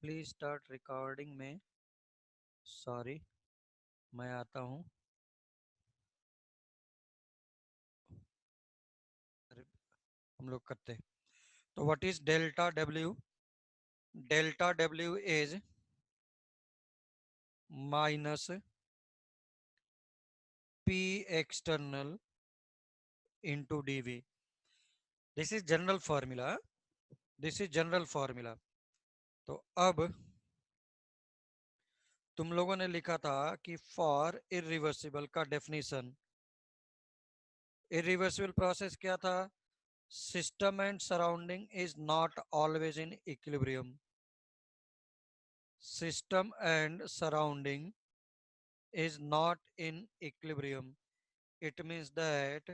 Please start recording में। Sorry, मैं आता हूँ। हम लोग करते हैं। तो what is delta W? Delta W is minus P external into DV. This is general formula. This is general formula. तो अब तुम लोगों ने लिखा था कि फॉर इरिवर्सिबल का डेफिनेशन, इरिवर्सिबल प्रोसेस क्या था? System and surrounding is not always in equilibrium. System and surrounding is not in equilibrium. It means that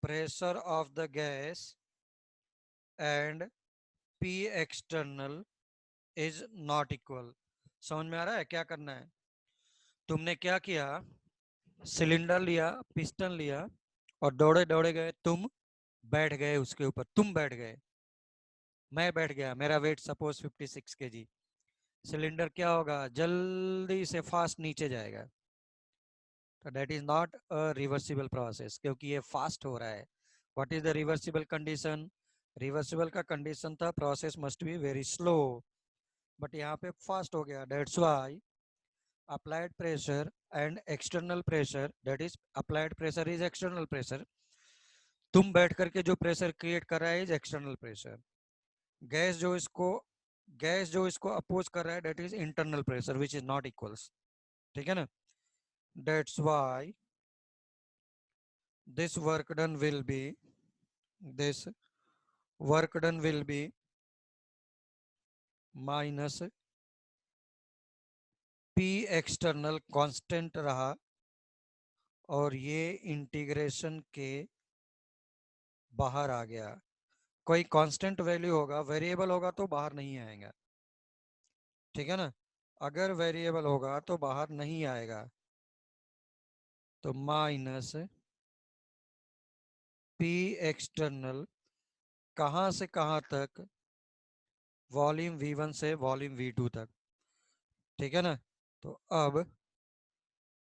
pressure of the gas and P external is not equal. समझ में आ रहा है क्या करना है? तुमने क्या किया? सिलेंडर लिया, पिस्टन लिया और दौड़े दौड़े गए। तुम बैठ गए उसके ऊपर, तुम बैठ गए, मैं बैठ गया, मेरा वेट सपोज 56 kg। सिलेंडर क्या होगा? जल्दी से फास्ट नीचे जाएगा। तो that is not a reversible process, क्योंकि ये फास्ट हो रहा है। What is the reversible condition? Reversible का कंडीशन था process must be very slow, but यहाँ पे फास्ट हो गया। That's why applied pressure and external pressure, that is applied pressure is external pressure. तुम बैठ करके जो प्रेशर क्रिएट कर रहा है इज एक्सटर्नल प्रेशर। गैस जो इसको गैस जो इसको अपोज कर रहा है that is internal pressure which is not equals. ठीक है ना? That's why this work done will be this work done will be minus P external constant रहा, और ये इंटीग्रेशन के बाहर आ गया। कोई कांस्टेंट वैल्यू होगा, वेरिएबल होगा तो बाहर नहीं आएगा। ठीक है ना? अगर वेरिएबल होगा तो बाहर नहीं आएगा। तो माइनस पी एक्सटर्नल कहाँ से कहाँ तक? वॉल्यूम V1 से वॉल्यूम V2 तक। ठीक है ना? तो अब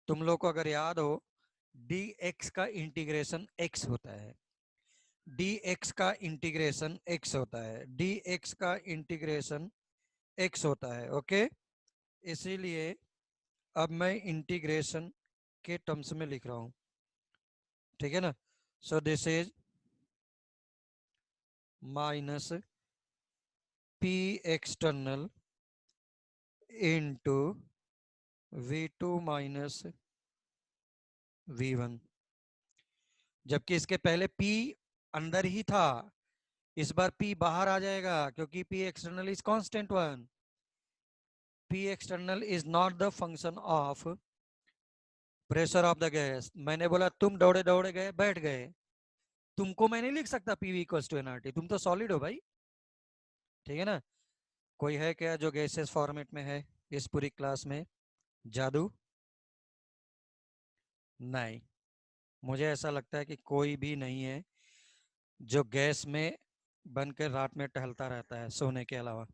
तुम लोग को अगर याद हो, डी एक्स का इंटीग्रेशन एक्स होता है, डी एक्स का इंटीग्रेशन एक्स होता है, डी एक्स का इंटीग्रेशन एक्स होता है। ओके, इसीलिए अब मैं इंटीग्रेशन के टर्म्स में लिख रहा हूं। ठीक है ना? सो this is minus P external into V2 minus V1। जबकि इसके पहले P अंदर ही था, इस बार P बाहर आ जाएगा क्योंकि P external is constant one. P external is not the function of pressure of the gas। मैंने बोला तुम दौड़े दौड़े गए, बैठ गए। तुमको मैं नहीं लिख सकता PV इक्वल्स टू एनआरटी, तुम तो सॉलिड हो भाई। ठीक है ना? कोई है क्या जो गैसेस फॉर्मेट में है इस पूरी क्लास में? जादू? नहीं, मुझे ऐसा लगता है कि कोई भी नहीं है जो गैस में बनकर रात में टहलता रहता है सोने के अलावा।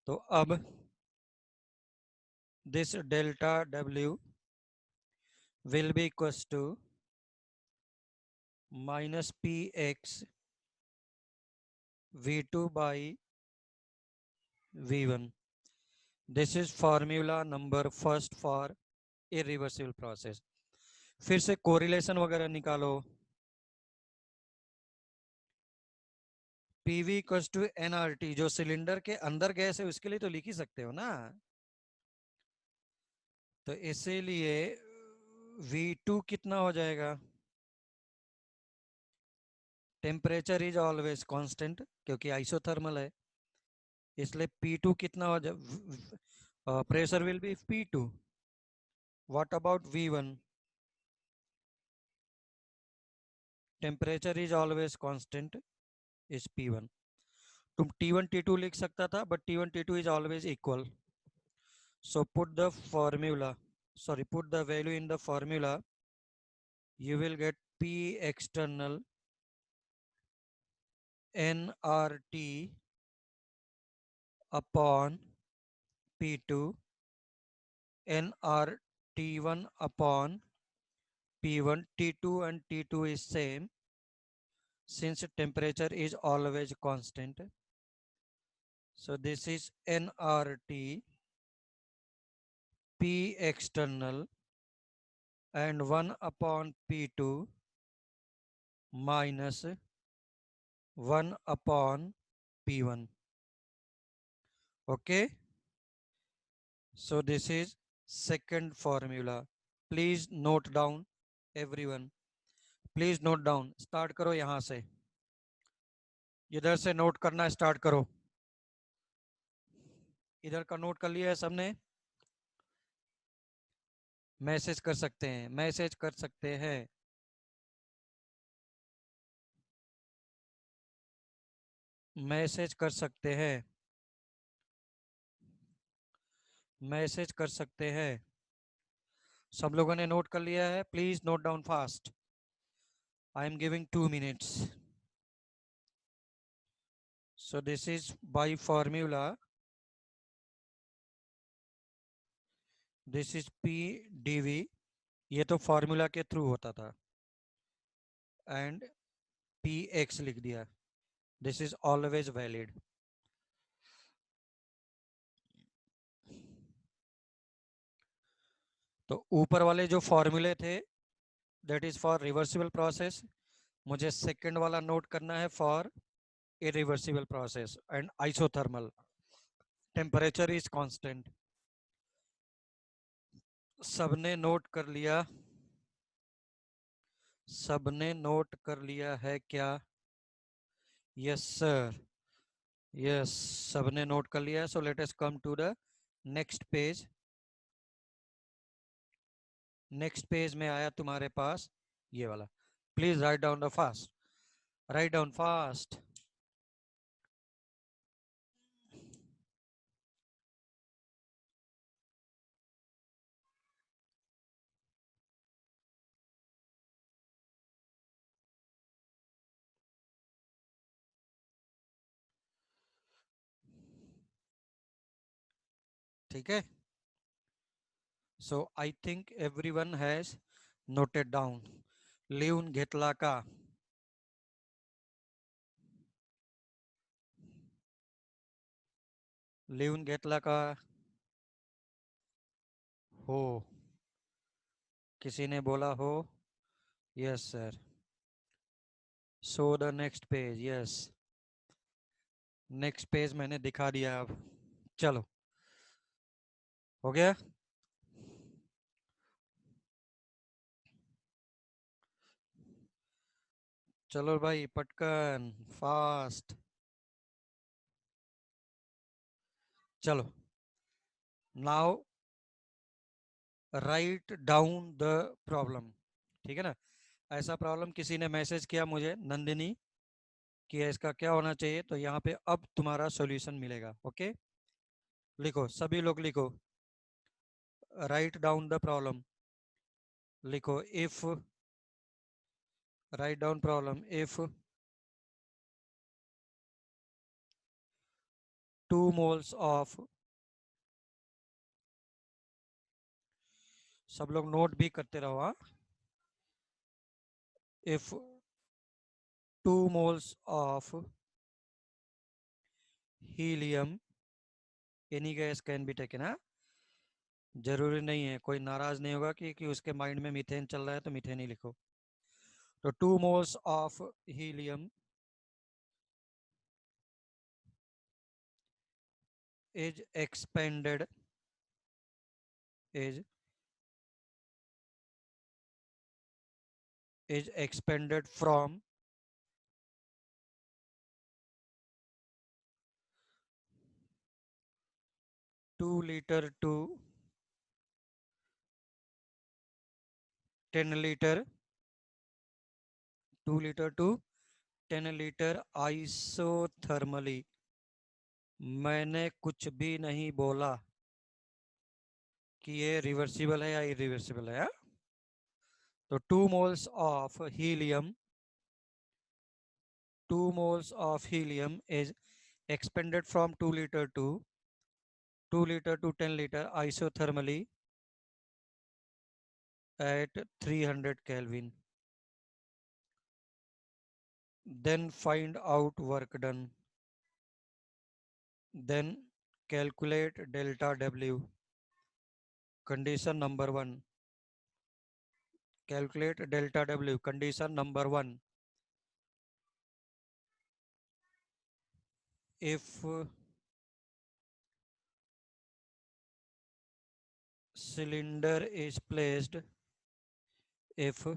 तो अब this delta W will be equals to minus P X V2 by V1। This is formula number first for irreversible process. फिर से कोरिलेशन वगैरह निकालो। पीवी इक्वल्स टू एनआरटी, जो सिलेंडर के अंदर गैस है उसके लिए तो लिख ही सकते हो ना। तो इसीलिए V2 कितना हो जाएगा? टेम्परेचर इज ऑलवेज कांस्टेंट क्योंकि आइसोथर्मल है, इसलिए P2 कितना हो जाए? Pressure will be P2। What about V1? Temperature is always constant is P1। तुम T1 T2 लिख सकता था, but T1 T2 is always equal। So put the formula, sorry, put the value in the formula. You will get P external nRT upon P2, nRT1 upon P1. T2 and T2 is same since temperature is always constant. So this is nRT P external and 1 upon P2 minus 1 upon P1. Okay. So this is second formula. Please note down everyone. Please note down. Start करो यहां से, इधर से note करना start करो. इधर का note कर लिया है सबने? मैसेज कर सकते हैं, मैसेज कर सकते हैं. मैसेज कर सकते हैं, मैसेज कर सकते हैं. सब लोगों ने नोट कर लिया है? Please note down fast. I am giving 2 minutes. So this is by formula. This is P dV. ये तो फॉर्मूला के थ्रू होता था. एंड पी एक्स लिख दिया. This is always valid. तो ऊपर वाले जो फॉर्मूले थे that is for reversible process. मुझे सेकंड वाला नोट करना है for irreversible process and isothermal. Temperature is constant. सबने नोट कर लिया? सबने नोट कर लिया है क्या? यस सर, यस, सबने नोट कर लिया है. So let us come to the next page. Next page में आया तुम्हारे पास ये वाला. Please write down the fast. Write down fast. ठीक है. So I think everyone has noted down. लिहून घेतला का? लिहून घेतला का? हो. किसी ने बोला हो? Yes sir. So the next page. Yes, next page मैंने दिखा दिया. अब चलो, हो गया. चलो भाई, पटकन फास्ट. चलो, now right down the problem. ठीक है ना? ऐसा प्रॉब्लम किसी ने मैसेज किया मुझे, नंदिनी, कि इसका क्या होना चाहिए. तो यहाँ पे अब तुम्हारा सॉल्यूशन मिलेगा. ओके, लिखो, सभी लोग लिखो. Write down the problem. लिखो, if, write down problem. If 2 moles of, सब लोग नोट भी करते रहो. हाँ. If 2 moles of helium, any gas can be taken. हाँ, जरूरी नहीं है, कोई नाराज नहीं होगा कि उसके माइंड में मीथेन चल रहा है तो मीथेन ही लिखो. तो 2 moles of helium is expanded, is is expanded from 2 liter to 10 liter, 2 liter to 10 liter isothermally. मैंने कुछ भी नहीं बोला कि ये रिवर्सिबल है या इरिवर्सिबल है. तो 2 moles of helium is expanded from 2 liter to 2 liter to 10 liter isothermally at 300 Kelvin. Then find out work done. Then calculate delta W. Condition number 1. Calculate delta W. Condition number 1. If cylinder is placed, if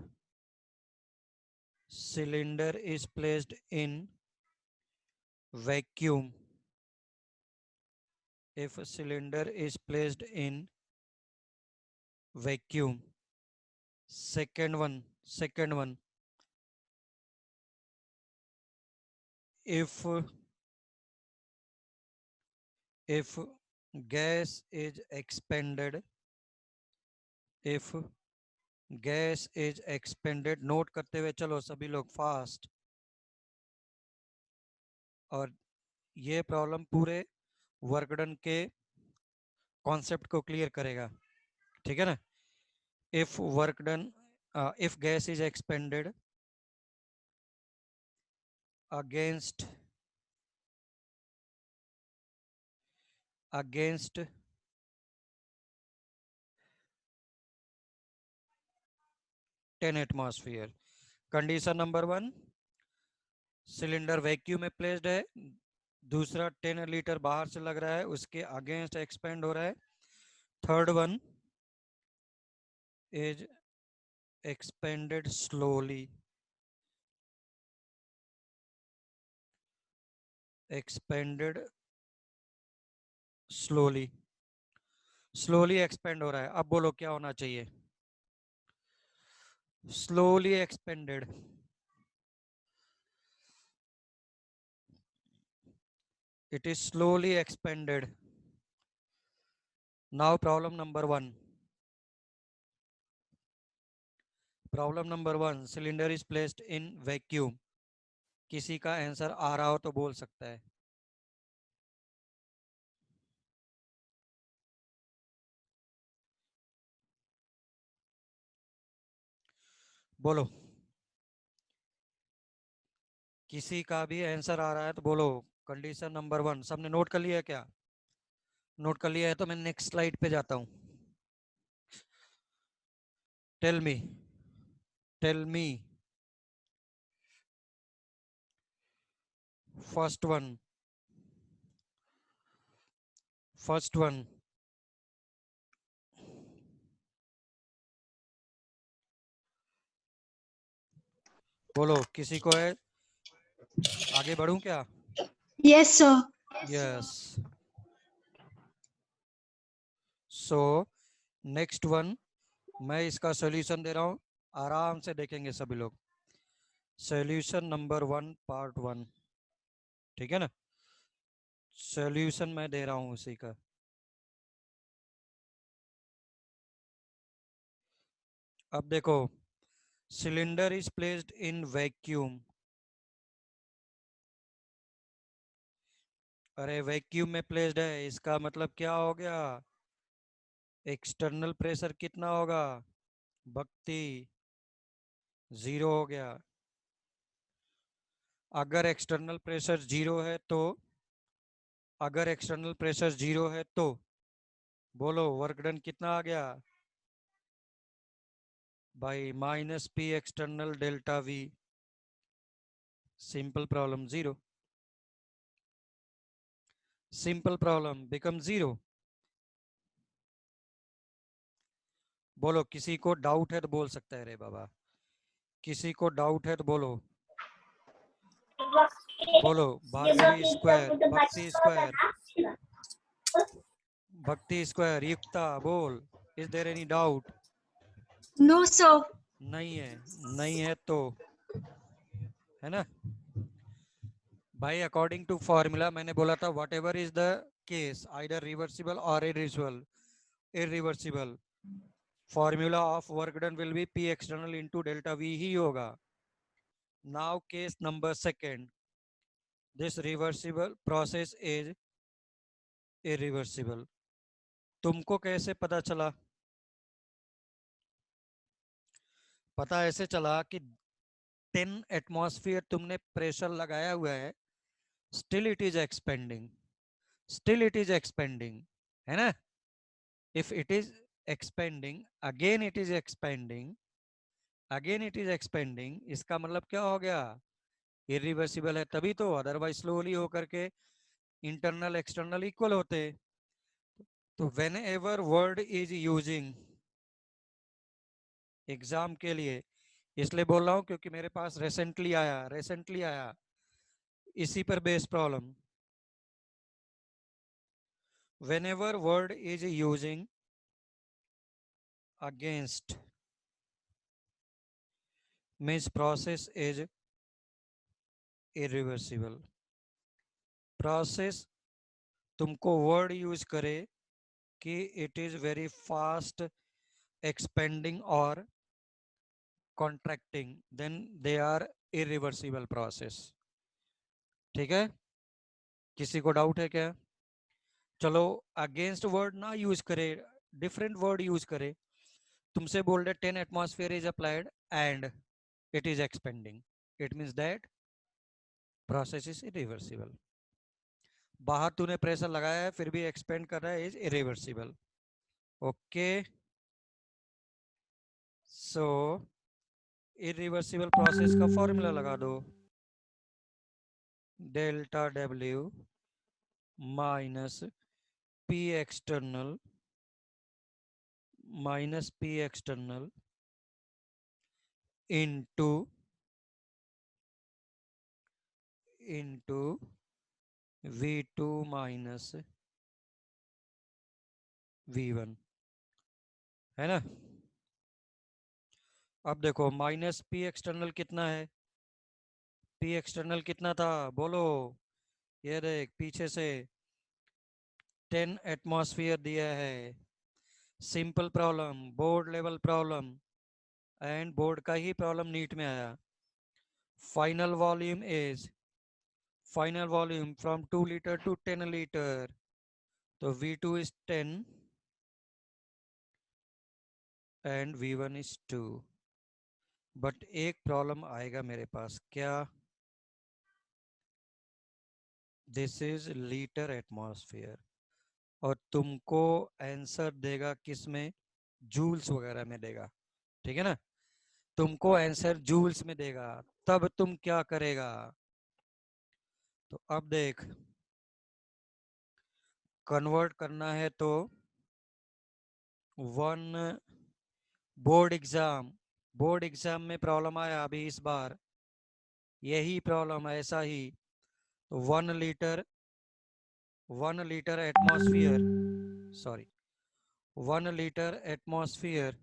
cylinder is placed in vacuum, if cylinder is placed in vacuum. Second one, if if gas is expanded, if gas is expanded, note करते हुए चलो सभी लोग fast. और ये problem पूरे work done के concept को क्लियर करेगा, ठीक है ना। If work done, if gas is expanded against against 10 atmosphere. Condition number 1, cylinder vacuum में प्लेस्ड है। दूसरा 10 लीटर बाहर से लग रहा है, उसके अगेंस्ट एक्सपेंड हो रहा है। Third one is expanded slowly, expanded slowly, slowly expand हो रहा है। अब बोलो क्या होना चाहिए? Slowly expanded. It is slowly expanded. Now problem number 1, problem number 1, cylinder is placed in vacuum. किसी का आंसर आ रहा हो तो बोल सकता है। बोलो, किसी का भी आंसर आ रहा है तो बोलो। कंडीशन नंबर 1 सबने नोट कर लिया है क्या? नोट कर लिया है तो मैं नेक्स्ट स्लाइड पे जाता हूं। Tell me, tell me. First one, first one, बोलो किसी को है? आगे बढ़ूं क्या? Yes, sir. Yes. So next one, मैं इसका सॉल्यूशन दे रहा हूं, आराम से देखेंगे सभी लोग। सॉल्यूशन नंबर 1 पार्ट 1, ठीक है ना। सॉल्यूशन मैं दे रहा हूं उसी का। अब देखो, cylinder is placed in vacuum. अरे वैक्यूम में प्लेस्ड है, इसका मतलब क्या हो गया? एक्सटर्नल प्रेशर कितना होगा भक्ति? 0 हो गया। अगर एक्सटर्नल प्रेशर 0 है तो, अगर एक्सटर्नल प्रेशर 0 है तो बोलो वर्क डन कितना आ गया भाई? -P external delta V। Simple problem 0, simple problem become 0। बोलो किसी को डाउट है तो बोल सकता है रे बाबा। किसी को डाउट है तो बोलो। बोलो Bhargavi square, Bhakti square, Bhakti square, Yukta बोल। Is there any doubt? No, sir. नहीं है, नहीं है तो है ना भाई। अकॉर्डिंग टू फॉर्मूला मैंने बोला था whatever is the case, either reversible और irreversible, irreversible, formula of work done will be P external into delta V ही होगा। Now case number second, this reversible process is irreversible. तुमको कैसे पता चला? पता ऐसे चला कि 10 एटमॉस्फेयर तुमने प्रेशर लगाया हुआ है, still it is expanding, still it is expanding, है ना? If it is expanding, again it is expanding, again it is expanding, इसका मतलब क्या हो गया? इरिवर्सिबल है तभी तो, अदरवाइज स्लोली होकर के इंटरनल एक्सटर्नल इक्वल होते। तो when ever word is using, exam के लिए इसलिए बोल रहा हूं क्योंकि मेरे पास रिसेंटली आया इसी पर base problem. Whenever word is using against means process is irreversible. Process तुमको वर्ड यूज करे कि it is very fast expanding और contracting, then they are irreversible process. ठीक है? किसी को डाउट है क्या? चलो, अगेंस्ट वर्ड ना यूज करे, डिफरेंट वर्ड यूज करे। तुमसे बोल रहे 10 atmosphere is applied and it is expanding, it means that process is irreversible. बाहर तूने प्रेशर लगाया है फिर भी एक्सपेंड कर रहा है, is irreversible. Okay, so irreversible process का फॉर्मूला लगा दो, delta W minus P external into into V2 minus V1, है ना? अब देखो माइनस पी एक्सटर्नल कितना है? पी एक्सटर्नल कितना था बोलो? ये देख पीछे से 10 एटमॉस्फेयर दिया है, simple problem, board level problem, and board का ही प्रॉब्लम नीट में आया। Final volume is, final volume from 2 litre to 10 litre, तो V2 is 10 and V1 is 2। But एक प्रॉब्लम आएगा मेरे पास, क्या? दिस इज लीटर एटमॉस्फेयर और तुमको आंसर देगा किस में? जूल्स वगैरह में देगा, ठीक है ना? तुमको आंसर जूल्स में देगा, तब तुम क्या करेगा? तो अब देख, कन्वर्ट करना है तो one, board exam, board exam में प्रॉब्लम आया अभी इस बार, यही प्रॉब्लम ऐसा ही। तो 1 litre, 1 litre atmosphere, sorry, 1 litre atmosphere,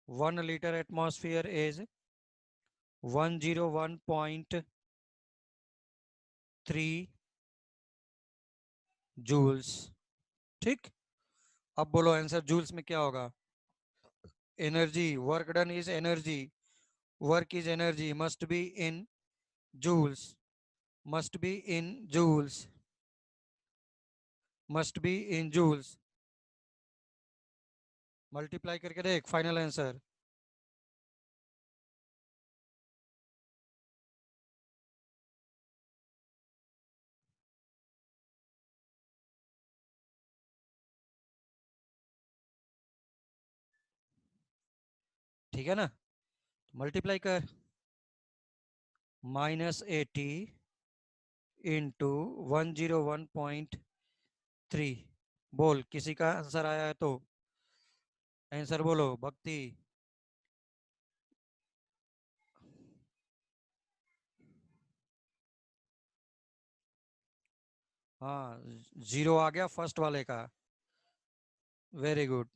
1 litre atmosphere is 101.3 joules. ठीक, अब बोलो आंसर जूल्स में क्या होगा? Energy, work done is energy, work is energy, must be in joules, must be in joules, must be in joules. Multiply करके देख final answer. ठीक है ना? मल्टीप्लाई कर, -80 इंटू 101.3। बोल किसी का आंसर आया है तो आंसर बोलो भक्ति। हाँ, जीरो आ गया फर्स्ट वाले का, वेरी गुड।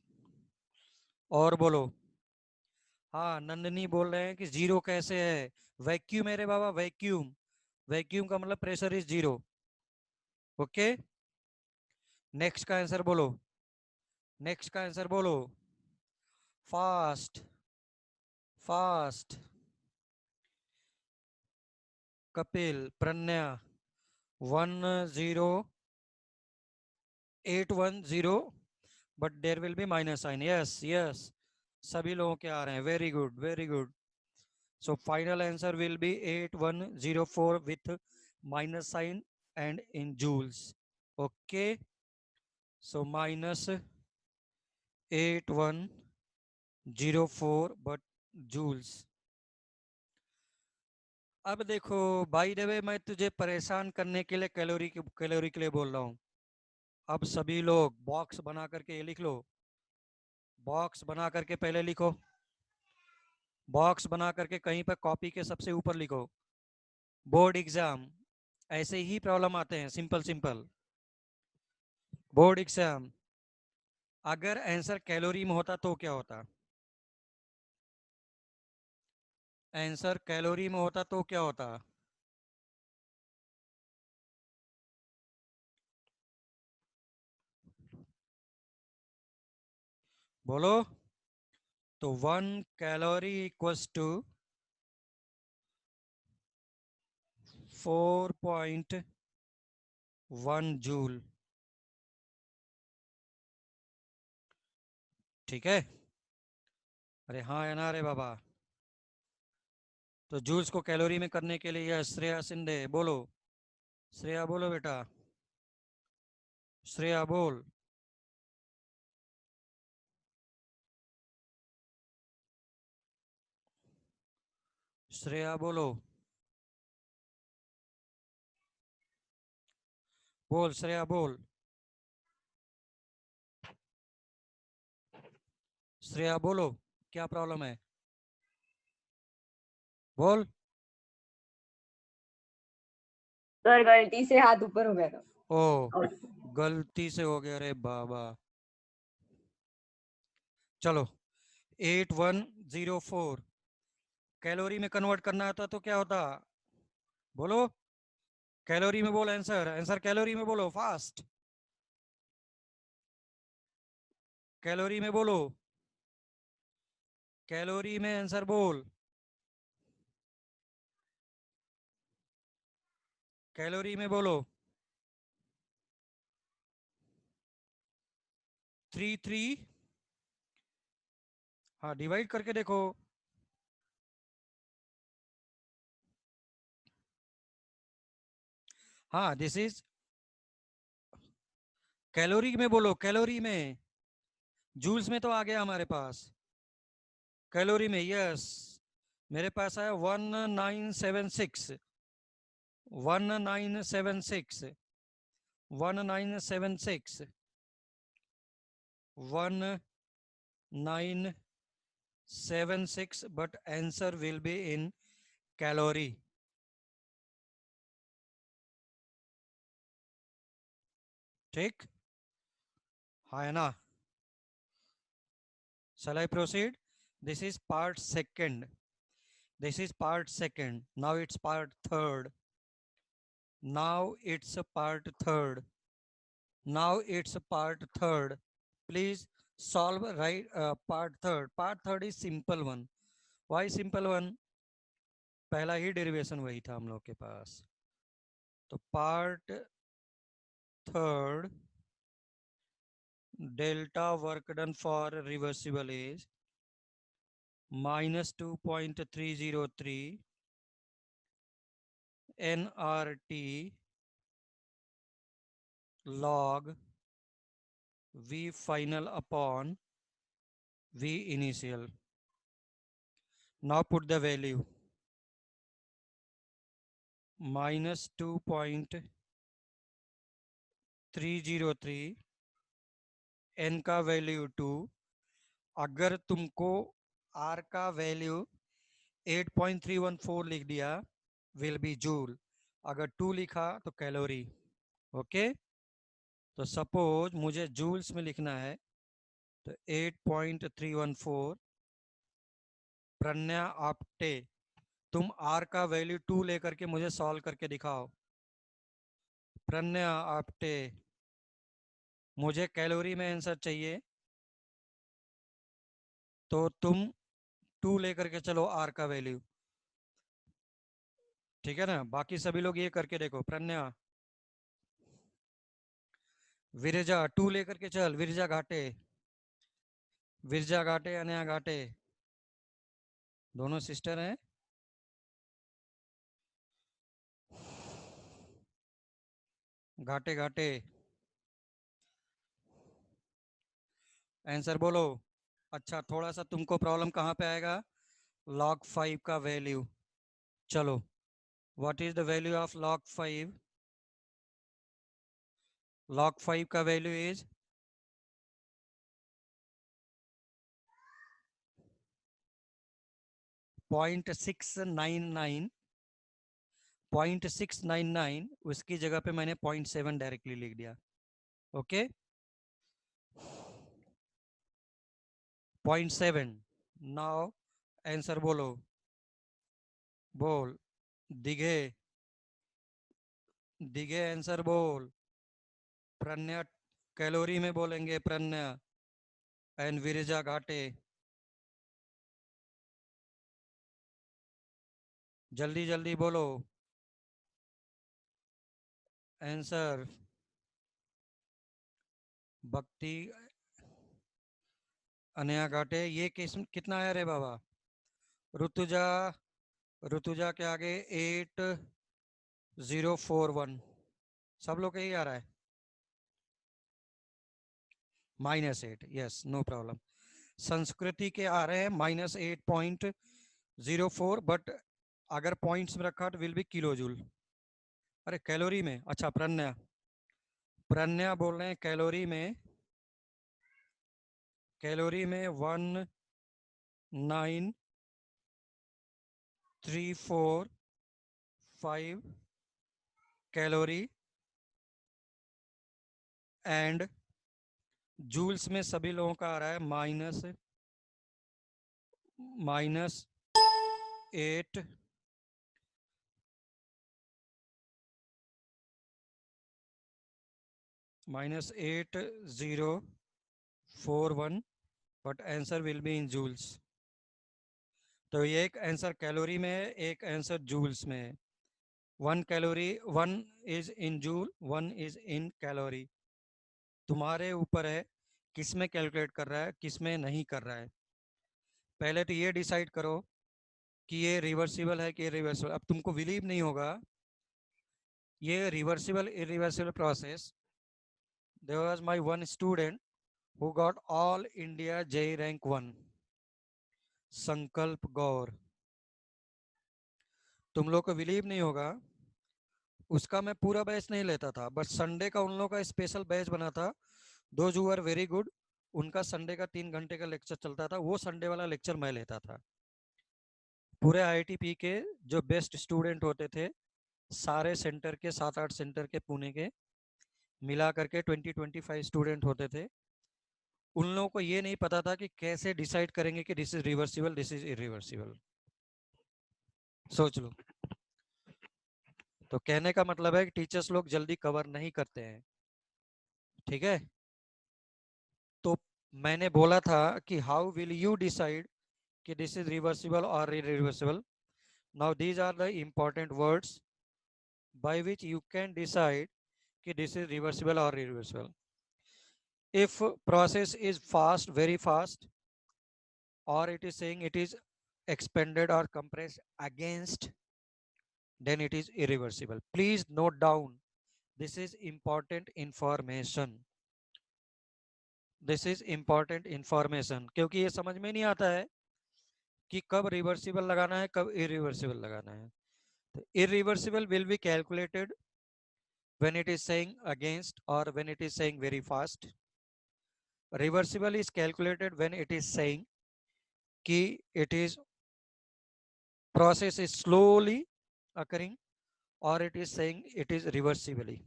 और बोलो। हाँ, नंदनी बोल रहे हैं कि जीरो कैसे है? वैक्यूम है रे बाबा, वैक्यूम, वैक्यूम का मतलब pressure is zero. Okay, next का आंसर बोलो, नेक्स्ट का आंसर बोलो, fast, fast. Kapil, Pragya 10810, but there will be minus sign. Yes yes, सभी लोगों के आ रहे हैं. Very good very good. So final answer will be 8104 with minus sign and in joules. Okay, so minus 8104 but joules. अब देखो, by the way मैं तुझे परेशान करने के लिए कैलोरी के लिए बोल रहा हूँ. अब सभी लोग बॉक्स बना करके ये लिख लो. बॉक्स बना करके पहले लिखो. बॉक्स बना करके कहीं पर कॉपी के सबसे ऊपर लिखो. बोर्ड एग्जाम ऐसे ही प्रॉब्लम आते हैं, सिंपल सिंपल. बोर्ड एग्जाम अगर आंसर कैलोरी में होता तो क्या होता? आंसर कैलोरी में होता तो क्या होता? बोलो. तो 1 कैलोरी इक्वल्स टू 4.1 जूल. ठीक है. अरे हाँ है ना रे बाबा. तो जूल्स को कैलोरी में करने के लिए श्रेया शिंदे बोलो. श्रेया बोलो बेटा. श्रेया बोल. श्रेया बोलो. बोल श्रेया बोल. श्रेया बोलो. क्या प्रॉब्लम है? बोल. सर गलती से हाथ ऊपर हो गया था. ओ, गलती से हो गया रे बाबा. चलो, 8104 कैलोरी में कन्वर्ट करना होता तो क्या होता? बोलो. कैलोरी में बोल. आंसर आंसर कैलोरी में बोलो फास्ट. कैलोरी में बोलो. कैलोरी में आंसर बोल. कैलोरी में बोलो. 33. हाँ, डिवाइड करके देखो. हाँ, दिस इज कैलोरी में बोलो. कैलोरी में. जूल्स में तो आ गया हमारे पास. कैलोरी में यस. मेरे पास आया 1976. 1976. 1976. 1976, but answer will be in calorie. ठीक. हाँ है ना. Shall I proceed? This is part second. This is part second. Now it's part third. Now it's a part third. Now it's a part third. Please solve right part third. Part third is simple one. Why simple one? पहला ही derivation वही था हम लोग के पास. तो part third, delta work done for reversible is -2.303 nRT log V final upon V initial. Now put the value. -2.303 n का value 2. अगर तुमको r का वैल्यू 8.314 लिख दिया विल बी जूल. अगर 2 लिखा तो कैलोरी. ओके. तो सपोज मुझे जूल्स में लिखना है तो 8.314. प्रज्ञा आप्टे, तुम r का वैल्यू 2 लेकर के मुझे सॉल्व करके दिखाओ. प्रज्ञा आप्टे, मुझे कैलोरी में आंसर चाहिए तो तुम 2 लेकर के चलो r का वैल्यू. ठीक है ना? बाकी सभी लोग ये करके देखो। प्रन्या, विरजा, 2 लेकर के चल। विरजा घाटे, विरजा घाटे, अनया घाटे, दोनों सिस्टर हैं। घाटे घाटे, आंसर बोलो। अच्छा, थोड़ा सा तुमको प्रॉब्लम कहाँ पे आएगा? log 5 का वैल्यू। चलो, what is the value of log 5? log 5 का वैल्यू इज 0.699। 0.699, उसकी जगह पे मैंने 0.7 डायरेक्टली लिख दिया। ओके, 0.7। नाउ आंसर बोलो, बोल। दिघे, दिघे आंसर बोल। प्रन्या कैलोरी में बोलेंगे, प्रन्या एंड विरजा घाटे। जल्दी जल्दी बोलो आंसर। भक्ति, अनया घाटे, ये कितना आया रे बाबा? ऋतुजा, ऋतुजा के आगे 8041। सब लोग यही आ रहा है। -8, यस, नो प्रॉब्लम। संस्कृति के आ रहे हैं -8.04, बट अगर पॉइंट्स में रखा तो विल बी किलो जूल। अरे कैलोरी में, अच्छा प्रन्या, प्रन्या बोल रहे हैं कैलोरी में, कैलोरी में 19,345 कैलोरी, एंड जूल्स में सभी लोगों का आ रहा है -8 -8041, but answer will be in joules. तो ये एक आंसर कैलोरी में है, एक आंसर जूल्स में है। 1 calorie, 1 is in joule, 1 is in calorie. तुम्हारे ऊपर है किस में कैलकुलेट कर रहा है, किस में नहीं कर रहा है। पहले तो ये डिसाइड करो कि ये रिवर्सिबल है कि रिवर्सिबल। अब तुमको बिलीव नहीं होगा, ये reversible irreversible process. There was my one student who got all India JEE rank 1, संकल्प गौर। तुम लोग को बिलीव नहीं होगा, उसका मैं पूरा बैच नहीं लेता था, बट संडे का उन लोगों का स्पेशल बैच बना था। Those who are very good, उनका संडे का 3 घंटे का लेक्चर चलता था, वो संडे वाला लेक्चर मैं लेता था। पूरे IITP के जो बेस्ट स्टूडेंट होते थे, सारे सेंटर के 7-8 सेंटर के पुणे के मिला करके 20-25 स्टूडेंट होते थे। उन लोगों को ये नहीं पता था कि कैसे डिसाइड करेंगे कि this is reversible, this is irreversible. सोच लो। तो कहने का मतलब है कि टीचर्स लोग जल्दी कवर नहीं करते हैं, ठीक है? तो मैंने बोला था कि हाउ विल यू डिसाइड कि दिस इज रिवर्सिबल और irreversible. Now these are the important words by which you can decide कि दिस इज रिवर्सिबल और irreversible. if process is fast, very fast, or it is saying it is expanded or compressed against, then it is irreversible. Please note down, this is important information, this is important information, क्योंकि ये समझ में नहीं आता है कि कब reversible लगाना है, कब इरिवर्सिबल लगाना है। तो irreversible will be calculated when it is saying against or when it is saying very fast. Reversible is calculated when it is saying कि it is process is slowly occurring or it is saying it is reversibly.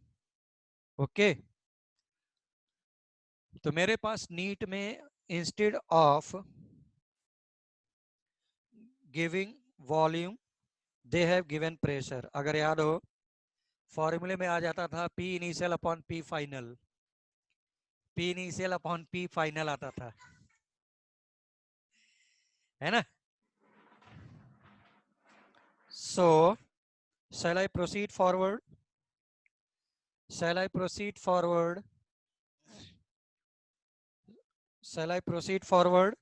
Okay, तो मेरे पास NEET में instead of giving volume they have given pressure. अगर याद हो, फॉर्मूले में आ जाता था P initial upon P final, P initial upon P final आता था, है ना? सो Shall I proceed forward? Shall I proceed forward? Shall I proceed forward?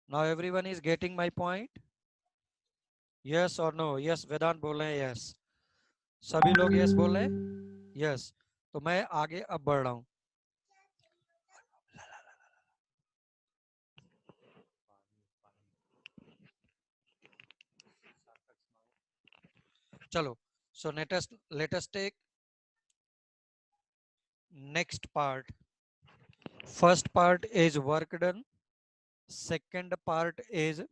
Now everyone is getting my point. Yes or no? Yes, वेदांत बोल रहे हैं yes. सभी लोग yes बोल रहे हैं yes. तो मैं आगे अब बढ़ रहा हूं. चलो. So let us take next part. First part is work done. Second part is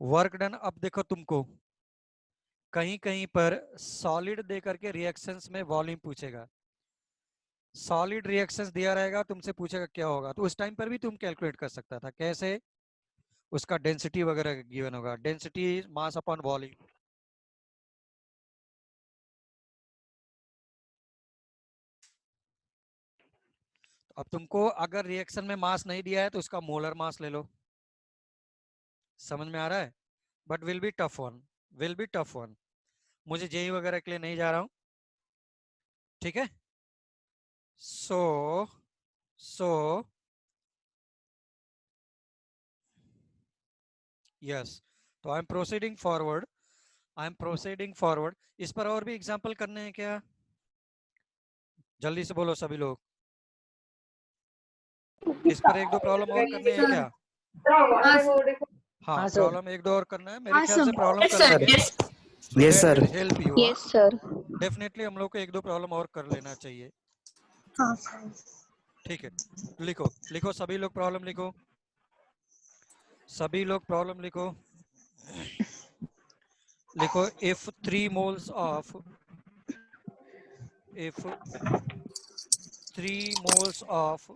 work done. अब देखो तुमको कहीं कहीं पर सॉलिड दे करके रिएक्शंस में वॉल्यूम पूछेगा. सॉलिड रिएक्शंस दिया रहेगा, तुमसे पूछेगा क्या होगा, तो उस टाइम पर भी तुम कैलकुलेट कर सकता था. कैसे? उसका डेंसिटी वगैरह गिवन होगा. Density mass upon volume. अब तुमको अगर रिएक्शन में मास नहीं दिया है तो उसका मोलर मास ले लो. समझ में आ रहा है? But will be tough one. Will be tough one. मुझे जेई वगैरह के लिए नहीं जा रहा हूं. ठीक है. So yes. तो आई एम प्रोसीडिंग फॉरवर्ड. इस पर और भी एग्जांपल करने हैं क्या? जल्दी से बोलो सभी लोग. इस पर एक दो प्रॉब्लम और करने हैं क्या? हाँ, प्रॉब्लम एक दो और करना है मेरे ख्याल से. प्रॉब्लम कर लेंगे. Yes, sir. Help you. Yes, sir. Definitely हम लोग को एक दो प्रॉब्लम और कर लेना चाहिए. हाँ. ठीक है. लिखो सभी लोग प्रॉब्लम लिखो. सभी लोग प्रॉब्लम लिखो. इफ 3 moles of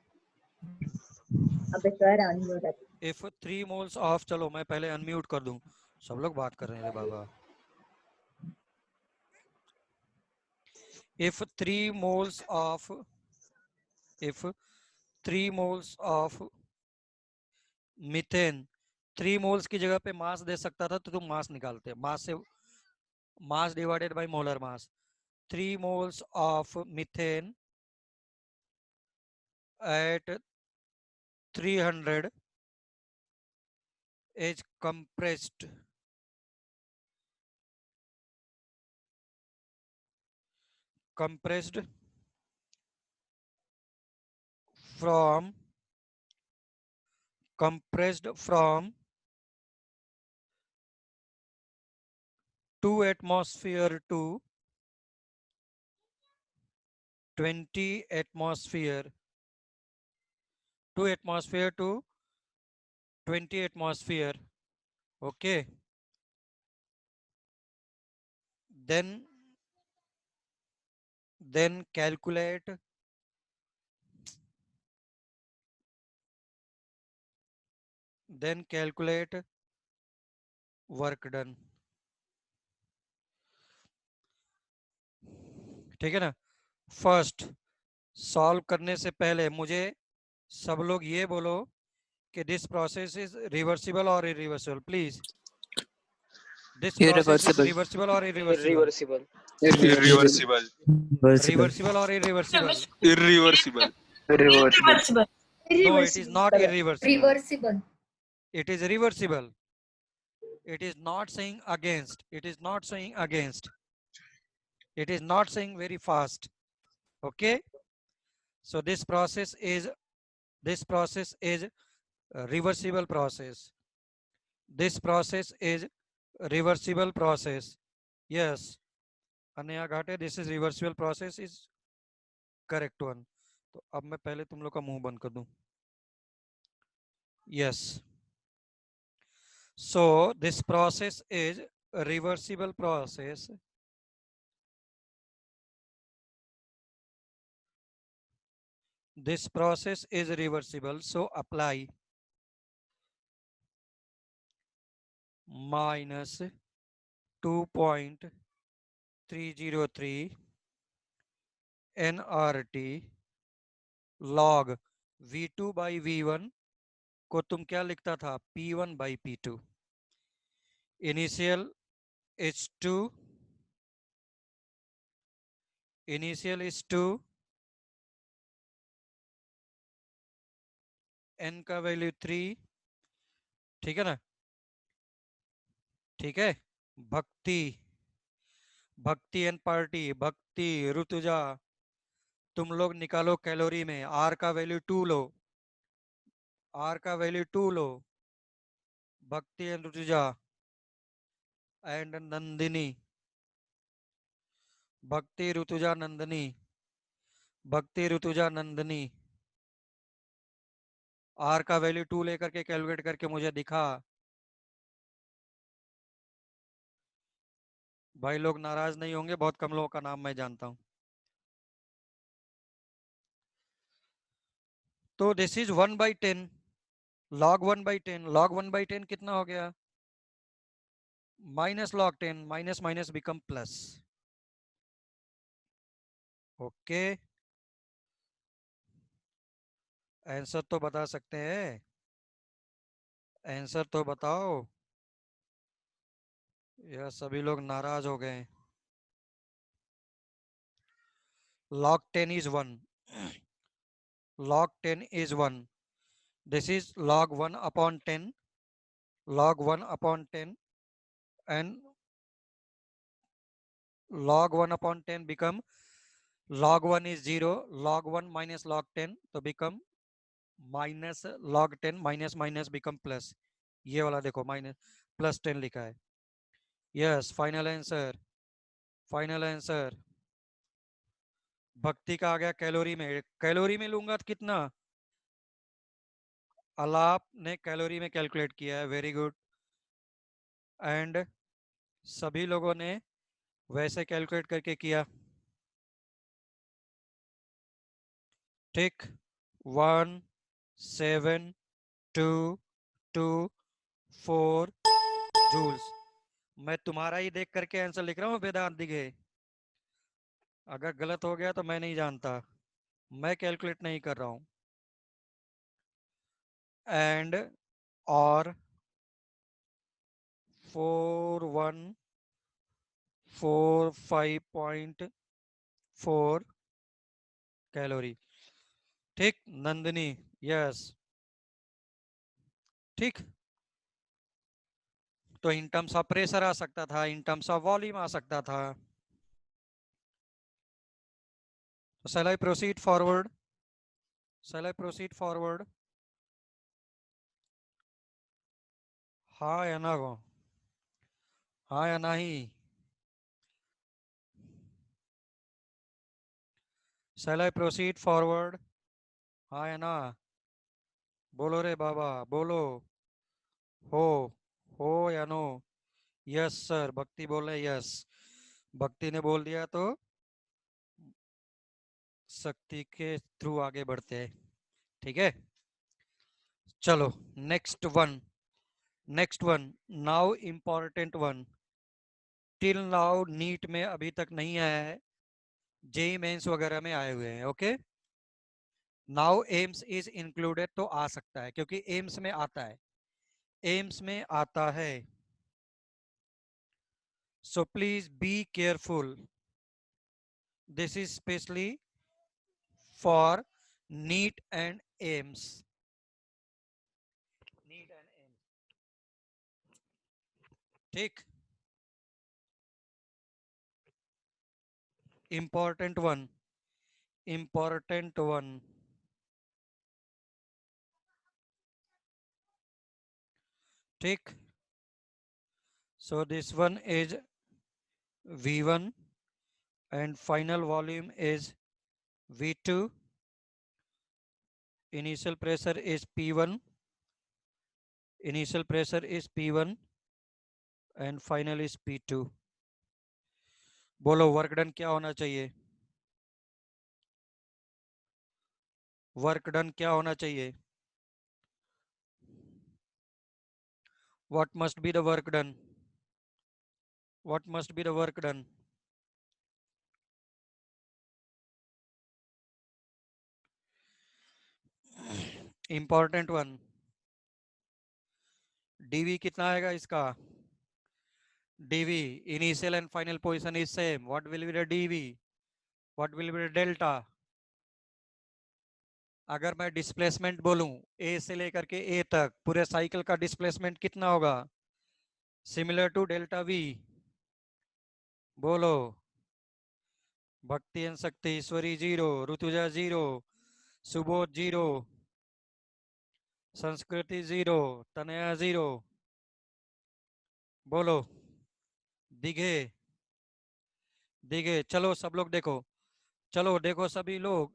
अबे सर आनी हो जाती. if 3 moles of, चलो मैं पहले अनम्यूट कर दूं. सब लोग बात कर रहे हैं बाबा. if 3 moles of methane 3 moles की जगह पे मास दे सकता था तो तुम मास निकालते. मास से mass divided by molar mass. 3 moles of methane at 300 is compressed from 2 atmosphere to 20 atmosphere. 2 atmosphere to 20 atmosphere. Okay. Then calculate work done. ठीक है ना. फर्स्ट सॉल्व करने से पहले मुझे सब लोग ये बोलो कि दिस प्रोसेस इज रिवर्सिबल और irreversible. Please. This process is Irreversible. Reversible और इरिवर्सिबल. Irreversible. Irreversible. रिवर्सिबल और irreversible. Irreversible. Irreversible. No, it is not irreversible. Reversible. It is reversible. It is not saying against. It is not saying against. It is not saying very fast. Okay. So this process is a reversible process. This process is reversible process. Yes. Anaya Ghate, this is reversible process is correct one. तो अब मैं पहले तुम लोग का मुंह बंद कर दूं. Yes. So this process is a reversible process. This process is reversible. So apply minus 2.303 nRT log V2 by V1 को तुम क्या लिखता था? P1 by P2. Initial is 2. Initial is 2. n का वैल्यू 3. ठीक है ना? ठीक है. भक्ति, भक्ति एंड पार्टी, भक्ति, ऋतुजा, तुम लोग निकालो कैलोरी में. आर का वैल्यू 2 लो. आर का वैल्यू 2 लो. भक्ति एंड ऋतुजा एंड नंदिनी. भक्ति, ऋतुजा, नंदिनी. भक्ति, ऋतुजा, नंदिनी. आर का वैल्यू 2 लेकर के कैलकुलेट करके मुझे दिखा. भाई लोग नाराज नहीं होंगे, बहुत कम लोगों का नाम मैं जानता हूं. तो दिस इज 1/10. log 1/10. log 1/10 कितना हो गया? Minus log 10. Minus minus become plus. Okay, answer तो बता सकते हैं? आंसर तो बताओ. यह सभी लोग नाराज हो गए. log 10 is 1. log 10 is 1. This is log 1 upon 10. log 1 upon 10 and log 1 upon 10 become log 1 is 0. log 1 minus log 10 तो become minus log 10. minus minus become plus. ये वाला देखो माइनस प्लस 10 लिखा है. Yes, final answer. Final answer. भक्ति का आ गया calorie में. कैलोरी में लूंगा तो कितना? अलाप ने कैलोरी में कैलकुलेट किया है. Very good. एंड सभी लोगों ने वैसे कैलकुलेट करके किया. ठीक. 1724 जूल्स. मैं तुम्हारा ही देख करके आंसर लिख रहा हूँ वेदांत दिघे. अगर गलत हो गया तो मैं नहीं जानता, मैं कैलकुलेट नहीं कर रहा हूँ. एंड और 4145.4 कैलोरी. ठीक. नंदिनी. यस. ठीक. तो इन टर्म्स ऑफ प्रेशर आ सकता था, इन टर्म्स ऑफ वॉल्यूम आ सकता था. Shall I proceed forward? Shall I proceed forward? हाँ या ना गो? हाँ या नहीं? Shall I proceed forward? हाँ या ना? बोलो रे बाबा, बोलो. हो हो या नो? Yes sir. भक्ति बोले यस. भक्ति ने बोल दिया तो शक्ति के थ्रू आगे बढ़ते हैं. ठीक है. चलो next one. Next one now important one. Till now NEET में अभी तक नहीं आया है, जेई मेंस वगैरह में आए हुए हैं. Okay. Now AIIMS is included तो आ सकता है क्योंकि एम्स में आता है. एम्स में आता है. So please be careful. This is specially for NEET and AIIMS. NEET and AIIMS. ठीक. Important one. Important one. ठीक. So this one is V1 and final volume is V2. Initial pressure is P1. Initial pressure is P1 and final is P2. बोलो work done क्या होना चाहिए? Work done क्या होना चाहिए? What must be the work done? What must be the work done? Important one. DV कितना आएगा इसका? dv. Initial and final position is same. What will be the dv? What will be the delta? अगर मैं displacement बोलूं ए से लेकर के ए तक पूरे साइकिल का डिस्प्लेसमेंट कितना होगा? Similar to delta V. बोलो। भक्ति एंड शक्ति ईश्वरी 0, ऋतुजा 0, सुबोध 0, संस्कृति 0, तनया 0। बोलो। दिघे दिघे। चलो सब लोग देखो, चलो देखो सभी लोग।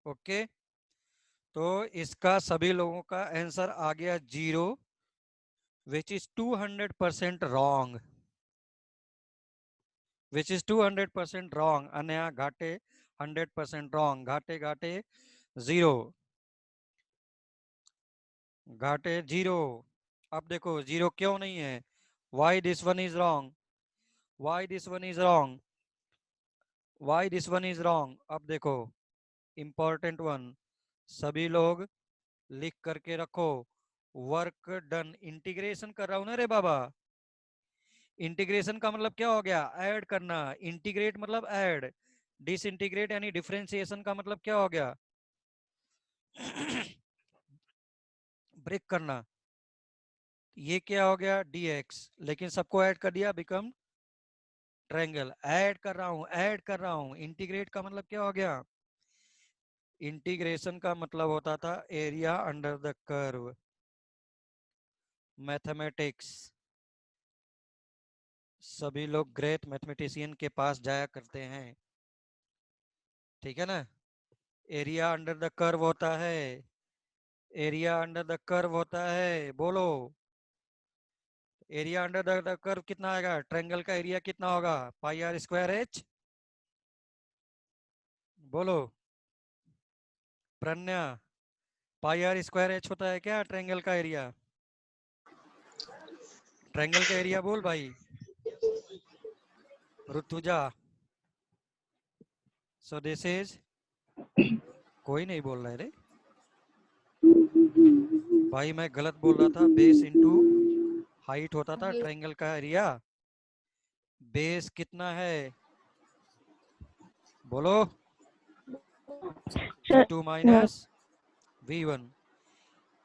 ओके, तो इसका सभी लोगों का आंसर आ गया 0, which is 200% wrong, which is 200% wrong. अन्य घाटे 100% रॉन्ग। घाटे घाटे 0, घाटे 0। अब देखो 0 क्यों नहीं है? Why this one is wrong? Why this one is wrong? Why this one is wrong? अब देखो इंपॉर्टेंट वन, सभी लोग लिख करके रखो। Work done. इंटीग्रेशन कर रहा हूं ना रे बाबा। इंटीग्रेशन का मतलब क्या हो गया? ऐड करना। इंटीग्रेट मतलब ऐड। डिसइंटीग्रेट यानी डिफरेंशिएशन का मतलब क्या हो गया? ब्रेक करना। ये क्या हो गया? dx, लेकिन सबको ऐड कर दिया, बिकम ट्रायंगल। ऐड कर रहा हूं, ऐड कर रहा हूं। इंटीग्रेट का मतलब क्या हो गया? इंटीग्रेशन का मतलब होता था area under the curve. Mathematics, सभी लोग ग्रेट मैथमेटिशियन के पास जाया करते हैं, ठीक है ना? एरिया अंडर द कर्व होता है, एरिया अंडर द कर्व होता है। बोलो। एरिया अंडर द कर्व कितना आएगा? ट्रायंगल का एरिया कितना होगा? पाई आर स्क्वायर एच। बोलो प्रन्या, पाई आर स्क्वायर एच होता है क्या ट्रायंगल का एरिया? ट्रायंगल का एरिया बोल भाई। ऋतुजा। सो दिस इज, कोई नहीं बोल रहा है रे भाई, मैं गलत बोल रहा था। बेस इंटू हाइट होता था ट्रायंगल का एरिया। बेस कितना है? बोलो। v2 minus v1।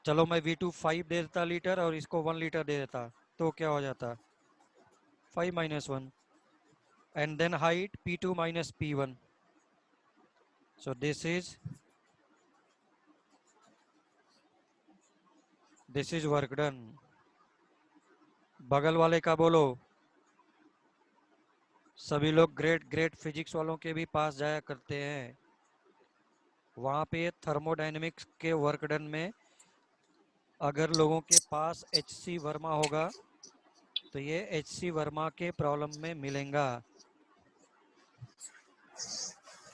चलो मैं v2 5 दे देता लीटर और इसको 1 लीटर दे देता, तो क्या हो जाता? 5 minus 1। And then height p2 minus p1। So this is work done. बगल वाले का बोलो। सभी लोग ग्रेट ग्रेट फिजिक्स वालों के भी पास जाया करते हैं, वहाँ पे थर्मोडायनेमिक्स के वर्क डन में अगर लोगों के पास HC वर्मा होगा तो ये HC वर्मा के प्रॉब्लम में मिलेगा।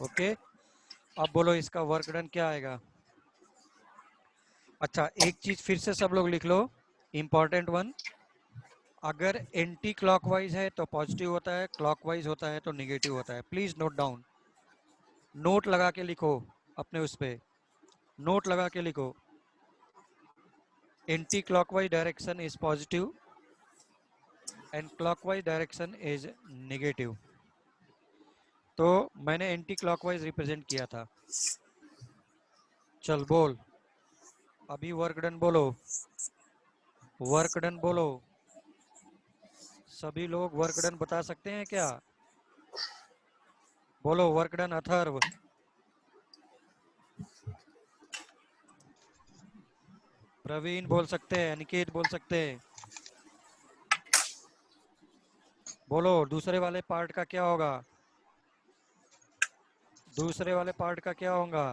ओके, अब बोलो इसका वर्क डन क्या आएगा? अच्छा, एक चीज फिर से सब लोग लिख लो, इंपॉर्टेंट वन। अगर एंटी क्लॉकवाइज है तो पॉजिटिव होता है, क्लॉकवाइज होता है तो निगेटिव होता है। प्लीज नोट डाउन, नोट लगा के लिखो अपने उस पे, नोट लगा के लिखो। Anti clockwise direction is positive and clockwise direction is negative. तो मैंने एंटी क्लॉकवाइज रिप्रेजेंट किया था। चल बोल, अभी वर्क डन बोलो, वर्क डन बोलो। सभी लोग वर्क डन बता सकते हैं क्या? बोलो वर्क डन। अथर्व, प्रवीण बोल सकते हैं, अनिकेत बोल सकते हैं। बोलो दूसरे वाले पार्ट का क्या होगा? दूसरे वाले पार्ट का क्या होगा?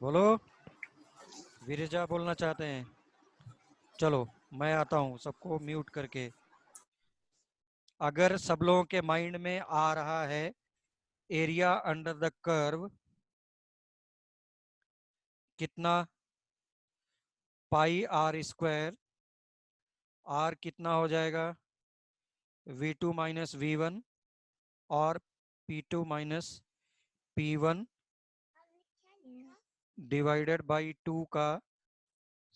बोलो। विरजा बोलना चाहते हैं। चलो मैं आता हूँ, सबको म्यूट करके। अगर सब लोगों के माइंड में आ रहा है एरिया अंडर द कर्व कितना? पाई आर स्क्वायर। आर कितना हो जाएगा? v2 माइनस v1 और P2 minus P1 divided by 2 का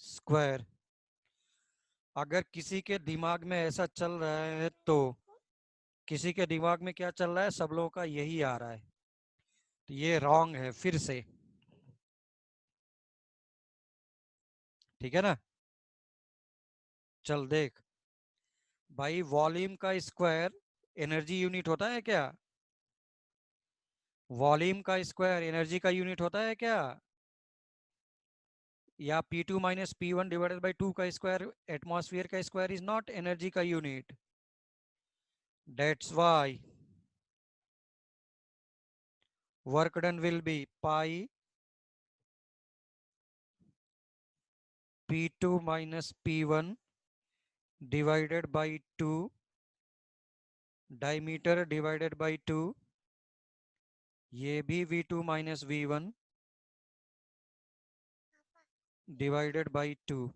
स्क्वायर। अगर किसी के दिमाग में ऐसा चल रहा है तो किसी के दिमाग में क्या चल रहा है, सब लोगों का यही आ रहा है, तो ये रॉन्ग है फिर से, ठीक है ना। चल देख भाई, वॉल्यूम का स्क्वायर एनर्जी यूनिट होता है क्या? वॉल्यूम का स्क्वायर एनर्जी का यूनिट होता है क्या? या P2 minus P1 divided by 2 का स्क्वायर एटमॉस्फेयर का स्क्वायर इज नॉट एनर्जी का unit. That's why work done will be pi P2 minus P1 divided by 2 diameter divided by 2, ये भी V2 minus V1 divided by 2।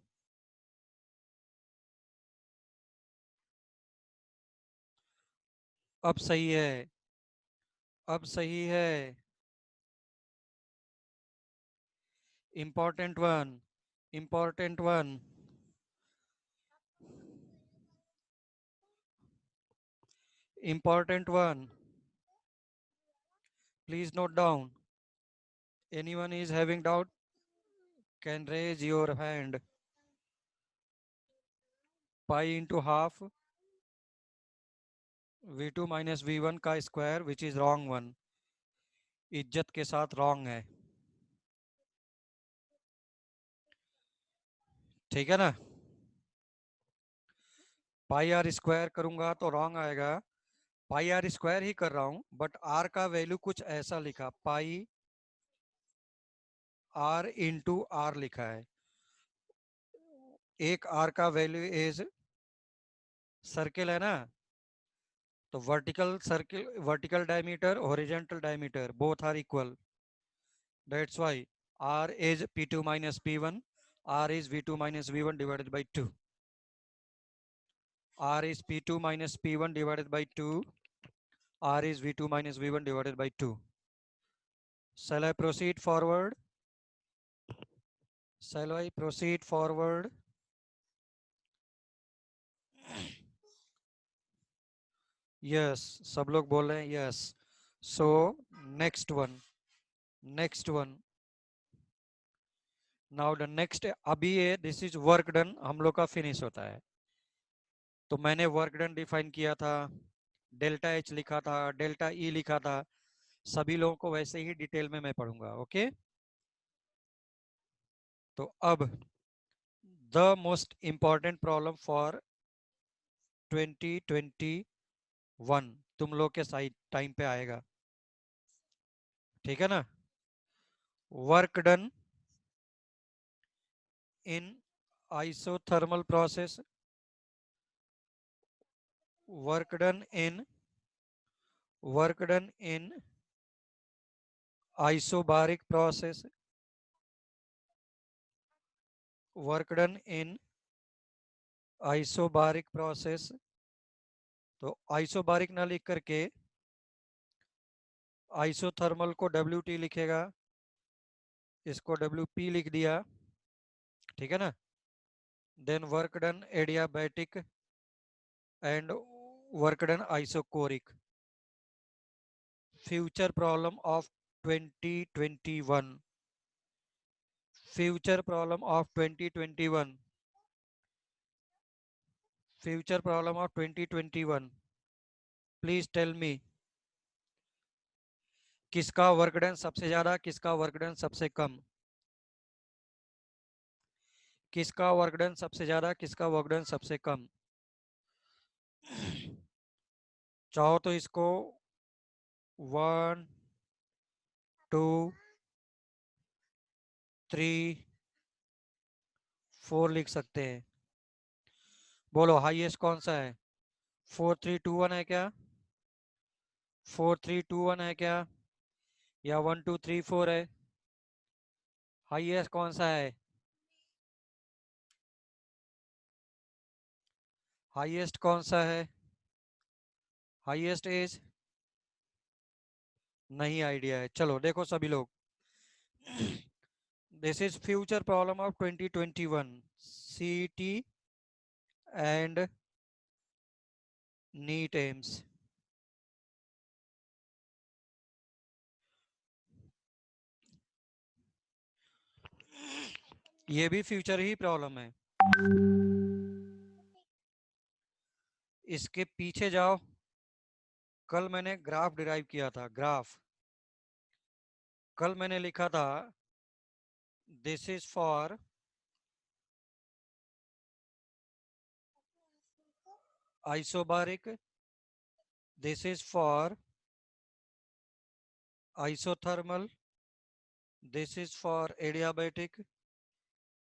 अब सही है, अब सही है। important one, important one, important one, please note down. Anyone is having doubt can raise your hand। pi into half V2 minus V1 का square which is wrong one, इज्जत के साथ रॉन्ग है, ठीक है ना। पाई आर स्क्वायर करूंगा तो रॉन्ग आएगा, पाई आर स्क्वायर ही कर रहा हूं बट आर का वैल्यू कुछ ऐसा लिखा, पाई आर इंटू आर लिखा है। एक आर का वैल्यू इज सर्किल है ना, तो vertical circle, vertical diameter, horizontal diameter both are equal, that's why R is P2 minus P1, R is V2 minus V1 divided by 2, R is P2 minus P1 divided by 2, R is V2 minus V1 divided by 2। Shall I proceed forward? Shall I proceed forward? Yes, सब लोग बोल रहे हैं yes। So next one, next one, now the next, अभी ये this is work done हम लोग का फिनिश होता है, तो मैंने वर्क डन डिफाइन किया था, डेल्टा एच लिखा था, डेल्टा ई लिखा था, सभी लोगों को वैसे ही डिटेल में मैं पढ़ूंगा, ओके। तो अब the most important problem for 2021 तुम लोग के साइड टाइम पे आएगा, ठीक है ना। Work done in isothermal process, work done in, work done in isobaric process, work done in isobaric process। तो आइसोबारिक ना लिख करके आइसोथर्मल को WT लिखेगा, इसको WP लिख दिया, ठीक है ना। Then work done adiabatic and work done isochoric. Future problem of 2021, future problem of 2021, future problem of 2021, please tell me किसका वर्क डन सबसे ज्यादा, किसका वर्क डन सबसे कम, किसका वर्क डन सबसे ज्यादा, किसका वर्क डन सबसे कम। चाहो तो इसको 1 2 3 4 लिख सकते हैं। बोलो हाईएस्ट कौन सा है? 4321 है क्या? 4321 है क्या, या 1234 है? हाईएस्ट कौन सा है? हाईएस्ट कौन सा है? हाईएस्ट इज नहीं आइडिया है। चलो देखो सभी लोग, this is future problem of 2021 सीटी एंड नीट एम्स। ये भी फ्यूचर ही प्रॉब्लम है। इसके पीछे जाओ, कल मैंने ग्राफ डिराइव किया था। ग्राफ कल मैंने लिखा था, this is for isobaric, this is for isothermal, this is for adiabatic,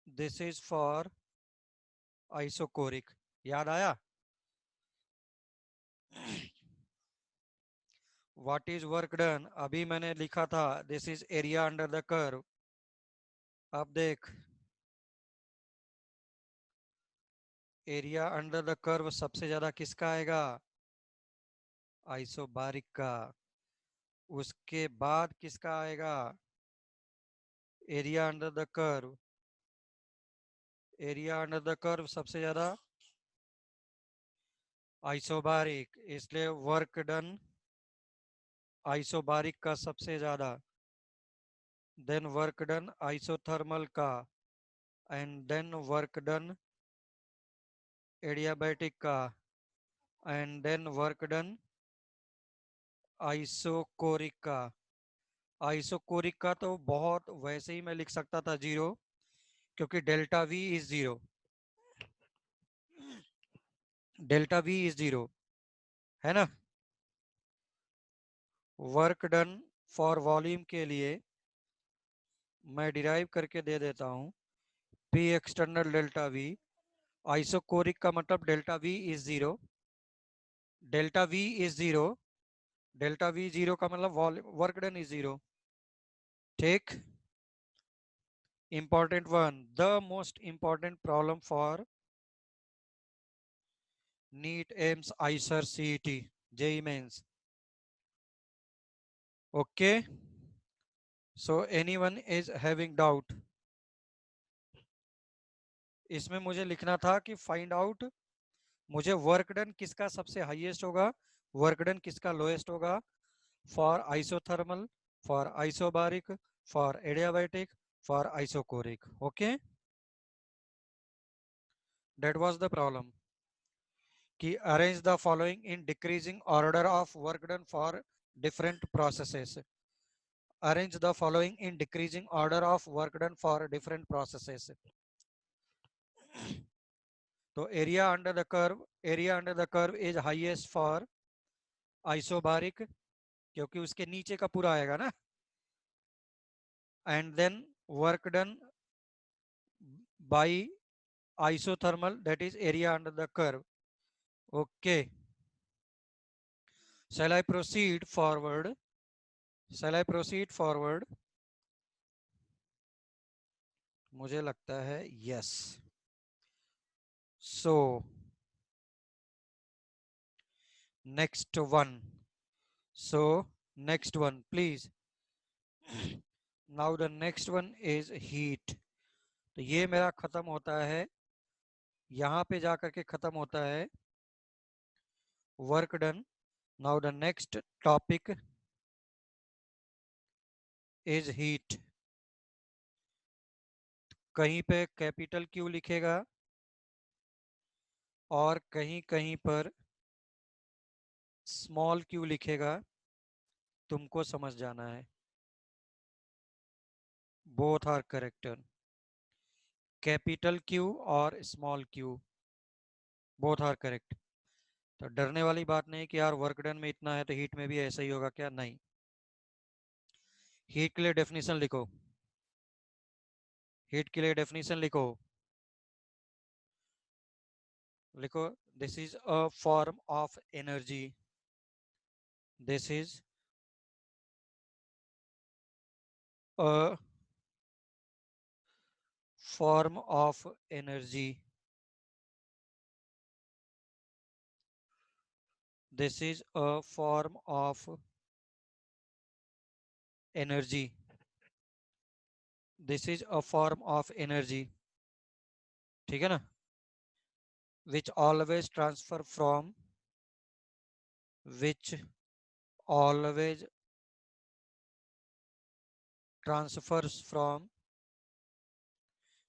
this is for isochoric. याद आया? व्हाट इज वर्क डन, अभी मैंने लिखा था this is area under the curve. अब देख, एरिया अंडर द कर्व सबसे ज्यादा किसका आएगा? आइसोबारिक का। उसके बाद किसका आएगा? Area under the curve, area under the curve सबसे ज्यादा आइसोबारिक, इसलिए वर्क डन आइसोबारिक का सबसे ज्यादा, देन वर्क डन आइसोथर्मल का, and then work done adiabatic का, and then work done isochoric का। आइसोकोरिक का तो बहुत वैसे ही मैं लिख सकता था जीरो, क्योंकि delta we is zero, delta we is zero, है ना। वर्क डन फॉर वॉल्यूम के लिए मैं डिराइव करके दे देता हूं, P external delta we. Isochoric का मतलब delta we is zero, delta we is zero, delta we zero का मतलब वर्क डन इज जीरो। ठीक, important one, the most important problem for NEET AIMS ICER CET JEE mains. Okay, so anyone is having doubt? इसमें मुझे लिखना था कि find out, मुझे work done किसका सबसे हाईएस्ट होगा, वर्क डन किसका लोएस्ट होगा, for isothermal, for isobaric, for adiabatic, for isochoric. Okay, that was the problem कि arrange the following in decreasing order of work done for different processes. Arrange the following in decreasing order of work done for different processes. तो area under the curve, area under the curve is highest for isobaric, क्योंकि उसके नीचे का पूरा आएगा ना, and then work done by isothermal, that is area under the curve. Okay, shall I proceed forward, shall I proceed forward? मुझे लगता है yes. So next one, so next one please. Now the next one is heat. तो ये मेरा खत्म होता है, यहाँ पे जाकर के खत्म होता है work done. Now the next topic is heat. कहीं पे कैपिटल क्यू लिखेगा और कहीं कहीं पर स्मॉल क्यू लिखेगा, तुमको समझ जाना है। Both are correct, capital Q और small Q both are correct. तो डरने वाली बात नहीं कि यार वर्क डन में इतना है तो हीट में भी ऐसा ही होगा क्या, नहीं। हीट के लिए डेफिनेशन लिखो, हीट के लिए डेफिनेशन लिखो, लिखो this is a form of energy, this is a form of energy, this is a form of energy. This is a form of energy. ठीक है ना? Which always transfers from which always transfers from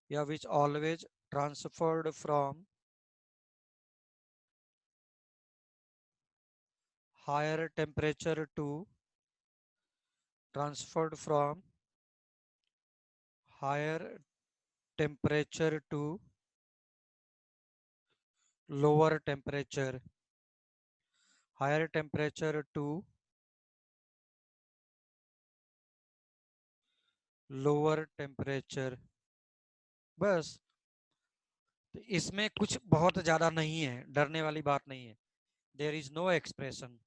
या which always transferred from higher temperature to transferred from higher temperature to lower temperature, higher temperature to lower temperature. बस तो इसमें कुछ बहुत ज्यादा नहीं है, डरने वाली बात नहीं है. There is no expression,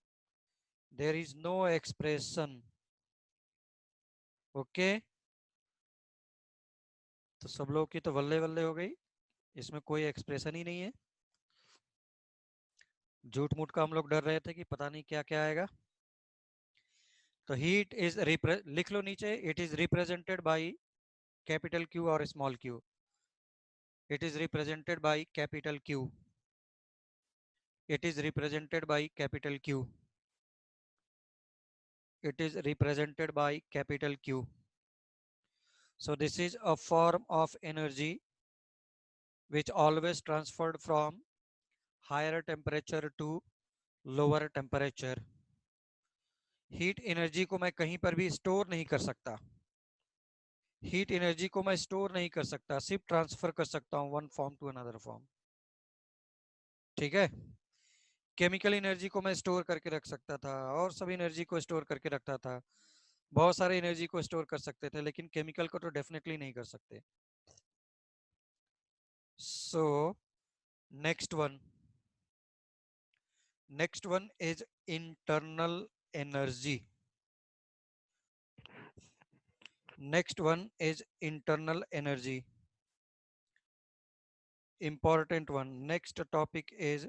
there is no expression. Okay, तो सब लोग की तो वल्ले वल्ले हो गई, इसमें कोई एक्सप्रेशन ही नहीं है. झूठ मूठ का हम लोग डर रहे थे कि पता नहीं क्या क्या आएगा. तो हीट इज लिख लो नीचे, it is represented by capital Q और small Q. It is represented by capital Q. It is represented by capital Q. It is represented by capital Q. So this is a form of energy which always transferred from higher temperature to lower temperature. Heat energy को मैं कहीं पर भी store नहीं कर सकता. Heat energy को मैं स्टोर नहीं कर सकता, सिर्फ ट्रांसफर कर सकता हूं one form to another form. ठीक है. केमिकल एनर्जी को मैं स्टोर करके रख सकता था और सभी एनर्जी को स्टोर करके रखता था. बहुत सारे एनर्जी को स्टोर कर सकते थे, लेकिन केमिकल को तो डेफिनेटली नहीं कर सकते. सो next one is internal energy. Next one is internal energy, important one. Next topic is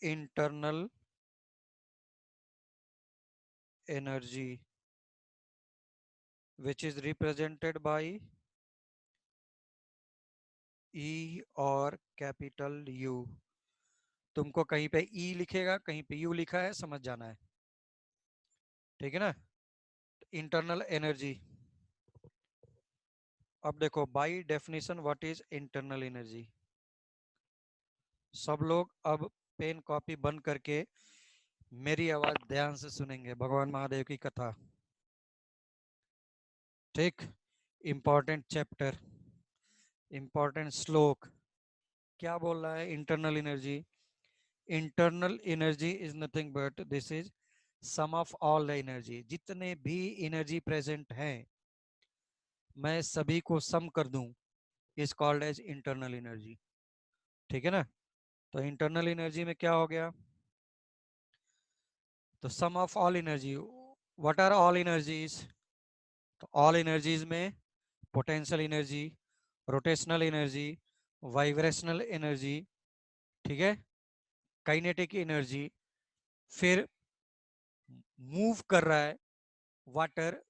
internal energy, which is represented by E और कैपिटल U. तुमको कहीं पे E लिखेगा, कहीं पे U लिखा है, समझ जाना है. ठीक है ना. Internal energy. अब देखो by definition what is internal energy. सब लोग अब पेन कॉपी बंद करके मेरी आवाज ध्यान से सुनेंगे, भगवान महादेव की कथा. ठीक. इंपॉर्टेंट चैप्टर, इंपॉर्टेंट श्लोक. क्या बोल रहा है internal energy. Internal energy is nothing but this is sum of all the energy. जितने भी एनर्जी प्रेजेंट हैं मैं सभी को सम कर दूं, is called as internal energy. ठीक है ना. तो इंटरनल एनर्जी में क्या हो गया, तो sum of all energy. What are all energies. तो ऑल एनर्जीज में potential energy, rotational energy, vibrational energy, ठीक है, काइनेटिक एनर्जी. फिर मूव कर रहा है वाटर,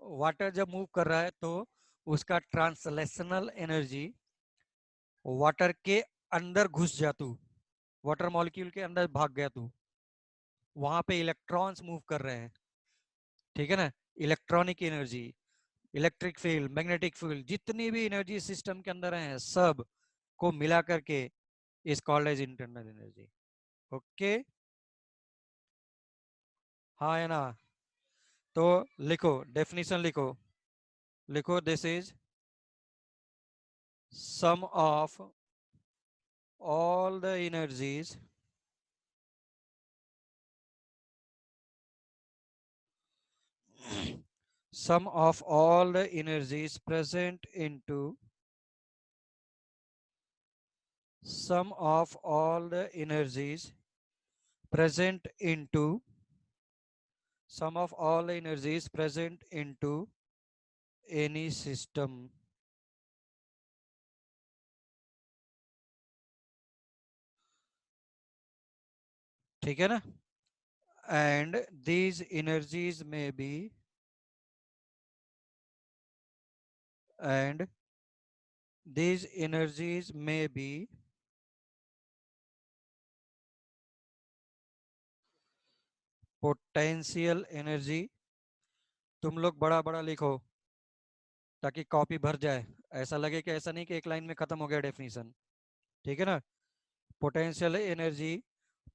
वाटर जब मूव कर रहा है तो उसका ट्रांसलेशनल एनर्जी. वाटर के अंदर घुस जा तू, वाटर मॉलिक्यूल के अंदर भाग गया तू, वहां पे इलेक्ट्रॉन्स मूव कर रहे हैं. ठीक है ना. Electronic energy, electric field, magnetic field, जितनी भी एनर्जी सिस्टम के अंदर है सब को मिला करके is called as internal energy. Okay, हाँ है ना. तो लिखो डेफिनेशन, लिखो this is sum of all the energies sum of all the energies present into sum of all the energies present into sum of all the energies present into any system ठीक है ना, and these energies may be and these energies may be potential energy। तुम लोग बड़ा बड़ा लिखो ताकि copy भर जाए, ऐसा लगे कि ऐसा नहीं कि एक लाइन में खत्म हो गया डेफिनेशन। ठीक है ना, पोटेंशियल एनर्जी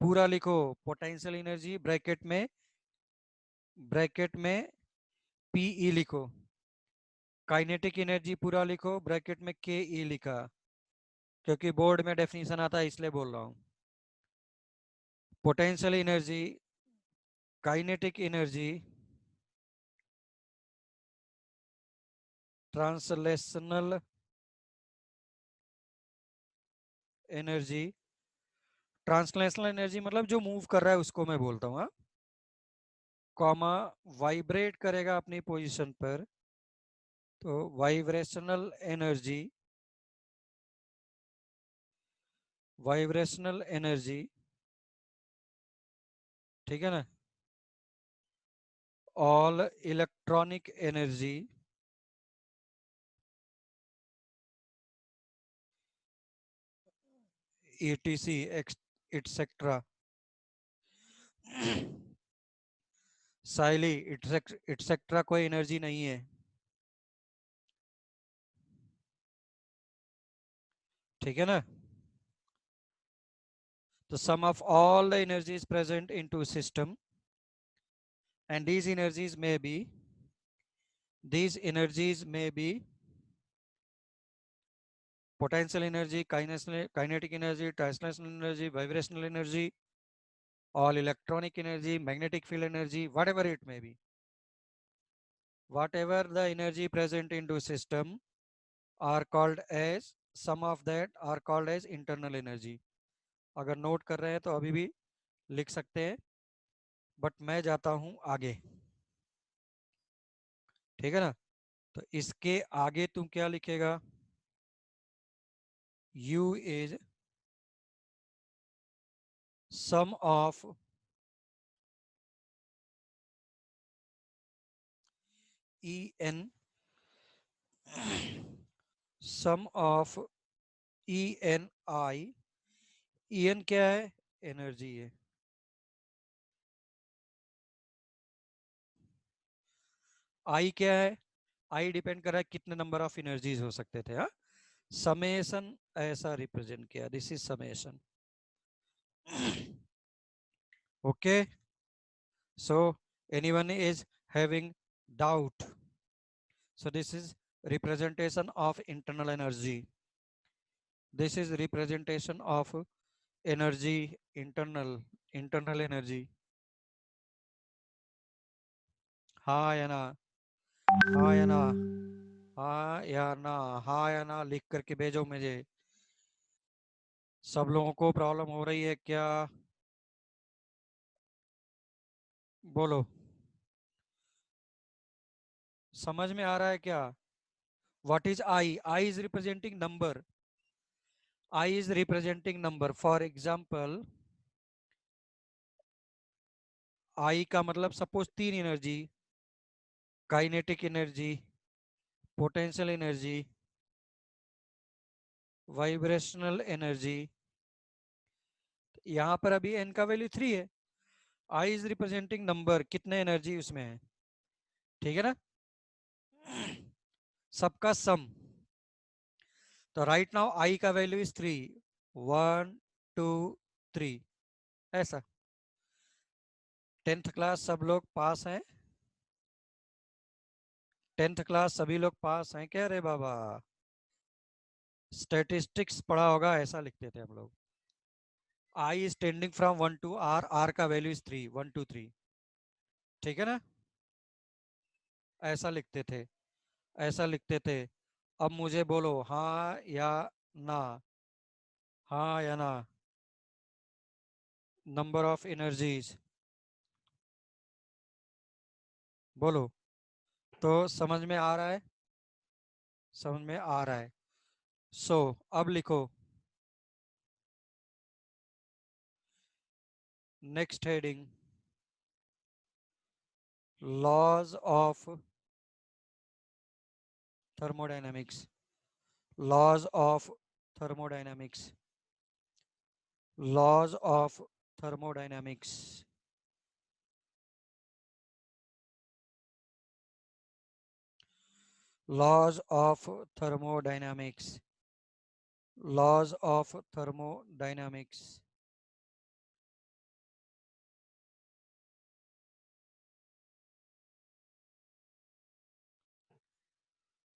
पूरा लिखो, पोटेंशियल एनर्जी ब्रैकेट में पीई लिखो, काइनेटिक एनर्जी पूरा लिखो, ब्रैकेट में के ई लिखा, क्योंकि बोर्ड में डेफिनेशन आता है इसलिए बोल रहा हूँ। Potential energy, kinetic energy, translational energy. Translational energy मतलब जो मूव कर रहा है उसको मैं बोलता हूँ, हाँ, कॉमा वाइब्रेट करेगा अपनी पोजीशन पर, तो वाइब्रेशनल एनर्जी, वाइब्रेशनल एनर्जी। ठीक है ना, all electronic energy, etc etcetera. साइली एटसेट्रा कोई एनर्जी नहीं है। ठीक है ना, the sum of all the energies present into system, and these energies may be potential energy, kinetic energy, translational energy, vibrational energy, all electronic energy, magnetic field energy, whatever it may be. Whatever the energy present into system are called as, sum of that are called as internal energy। अगर note कर रहे हैं तो अभी भी लिख सकते हैं, बट मैं जाता हूं आगे। ठीक है ना, तो इसके आगे तुम क्या लिखेगा, U is sum of En, sum of ENI। En क्या है, एनर्जी है। I क्या है, I डिपेंड कर रहा है कितने नंबर ऑफ एनर्जीज हो सकते थे, हाँ, समेशन ऐसा रिप्रेजेंट किया, this is summation. Okay, so anyone is having doubt? So this is representation of internal energy, this is representation of energy, internal energy। हाँ या ना, हाँ या ना, हाँ या ना, हाँ या ना लिख करके भेजो मुझे। सब लोगों को प्रॉब्लम हो रही है क्या, बोलो, समझ में आ रहा है क्या? What is I, I is representing number, I is representing number. For example, I का मतलब सपोज तीन energy, kinetic energy, potential energy, vibrational energy. यहाँ पर अभी एन का वैल्यू 3 है, आई इज रिप्रेजेंटिंग नंबर, कितने एनर्जी उसमें है। ठीक है ना, सबका सम। तो राइट नाउ आई का वैल्यू इज 3, 1 2 3, ऐसा। 10th क्लास सब लोग पास हैं, 10th क्लास सभी लोग पास हैं क्या रे बाबा? स्टैटिस्टिक्स पढ़ा होगा, ऐसा लिखते थे हम लोग। I is tending from 1 to R, R का वैल्यू इज 3, 1 2 3। ठीक है ना, ऐसा लिखते थे, ऐसा लिखते थे। अब मुझे बोलो हाँ या ना, हाँ या ना, नंबर ऑफ एनर्जीज बोलो। तो समझ में आ रहा है, समझ में आ रहा है। सो अब लिखो, Next heading, laws of thermodynamics. Laws of thermodynamics. Laws of thermodynamics. Laws of thermodynamics. Laws of thermodynamics.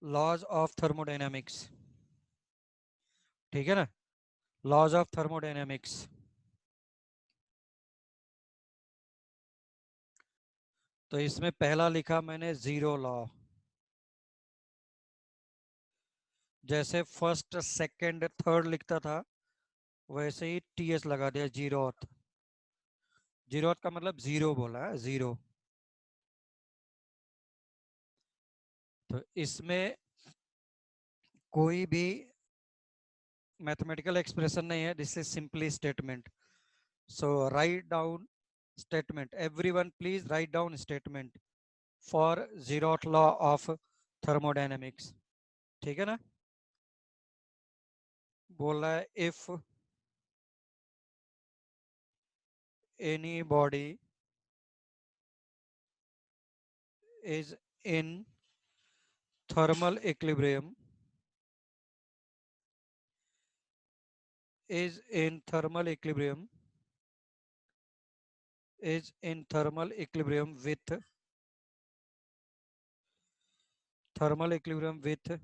Laws of thermodynamics. ठीक है ना? Laws of thermodynamics. तो इसमें पहला लिखा मैंने जीरो लॉ, जैसे फर्स्ट सेकंड थर्ड लिखता था वैसे ही टीएस लगा दिया, जीरोथ। जीरोथ का मतलब जीरो बोला है, जीरो। तो इसमें कोई भी मैथमेटिकल एक्सप्रेशन नहीं है, this is simply statement. So write down statement, everyone please write down statement for zeroth law of thermodynamics. ठीक है ना? बोल रहा है if any body is in thermal equilibrium, is in thermal equilibrium, is in thermal equilibrium with thermal equilibrium with,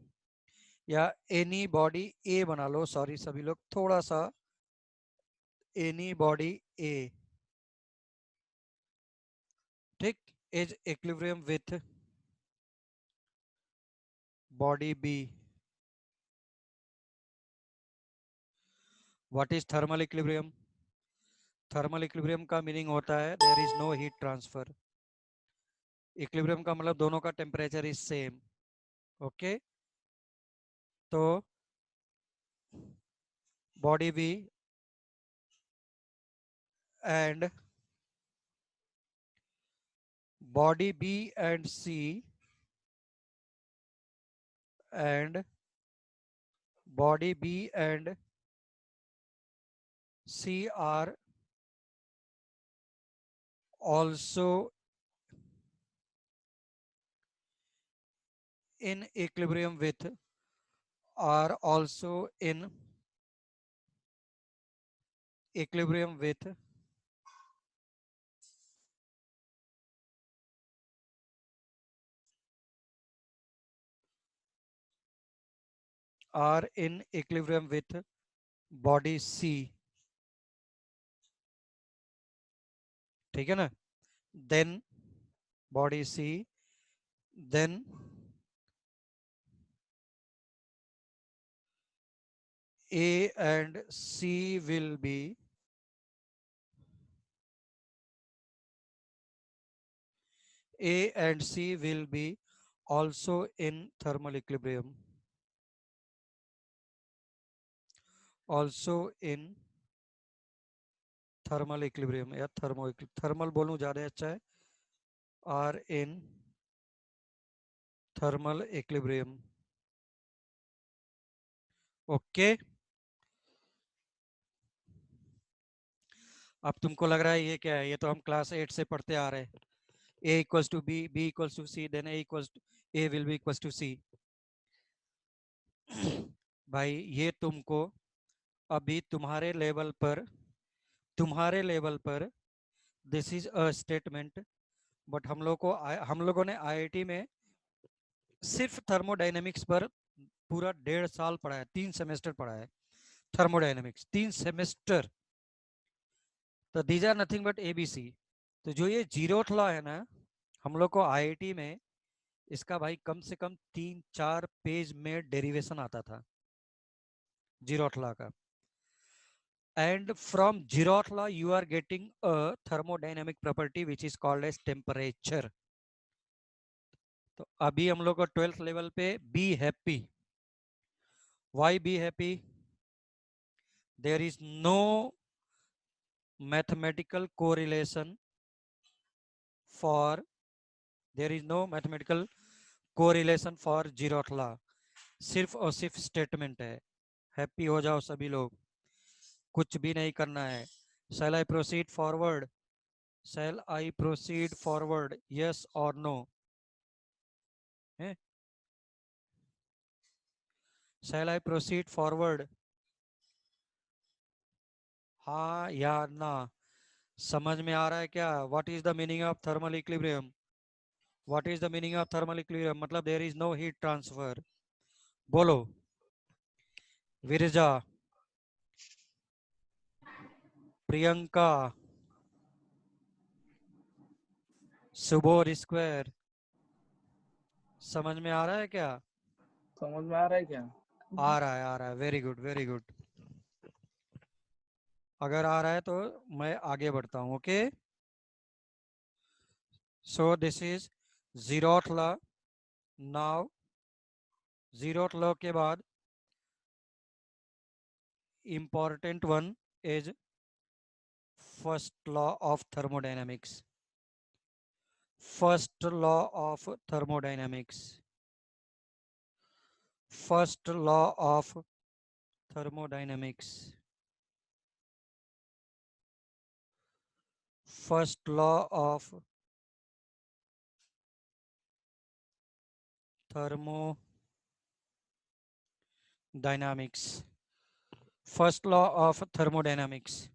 या any body ए बना लो, sorry सभी लोग थोड़ा सा, एनी बॉडी ए, ठीक, is equilibrium with body B. What is thermal equilibrium? Thermal equilibrium का meaning होता है there is no heat transfer. Equilibrium का मतलब दोनों का टेम्परेचर इज सेम। ओके, तो body B and body B and C and body B and C are also in equilibrium with, are also in equilibrium with are in equilibrium with body C। ठीक है ना? then body C, then A and C will be A and C will be also in thermal equilibrium, also in thermal equilibrium, या thermal बोलूं ज्यादा अच्छा है, are in thermal equilibrium. Okay, अब तुमको लग रहा है ये क्या है? ये तो हम क्लास 8 से पढ़ते आ रहे हैं, A equals to B, B equals to C, then A will be equals to C. भाई ये तुमको अभी तुम्हारे लेवल पर this is a statement, but हम लोगों ने आईआईटी में सिर्फ थर्मोडायनेमिक्स पर पूरा 1.5 साल पढ़ा है, 3 सेमेस्टर पढ़ा है थर्मोडायनेमिक्स, 3 सेमेस्टर। तो these are nothing but ABC. तो जो ये जीरोथ लॉ है ना, हम लोग को आईआईटी में इसका भाई कम से कम 3-4 पेज में डेरिवेशन आता था जीरोथ लॉ का। And from zeroth law you are getting a thermodynamic property which is called as temperature. तो अभी हम लोग को 12th लेवल पे be happy. Why be happy? There is no mathematical correlation for, there is no mathematical correlation for zeroth law. सिर्फ और सिर्फ statement है. हैप्पी हो जाओ सभी लोग, कुछ भी नहीं करना है. Shall I proceed forward? Shall I proceed forward? Yes or no? Shall I proceed forward? हाँ या ना? समझ में आ रहा है क्या? What is the meaning of thermal equilibrium? What is the meaning of thermal equilibrium? मतलब there is no heat transfer. बोलो. विरजा, प्रियंका, सुबोध स्क्वायर, समझ में आ रहा है क्या? समझ में आ रहा है क्या? आ रहा है. Very good, very good. अगर आ रहा है तो मैं आगे बढ़ता हूँ. Okay, so this is zeroth law. Now zeroth law के बाद important one is first law of thermodynamics. First law of thermodynamics. First law of thermodynamics. First law of thermodynamics. First law of thermodynamics.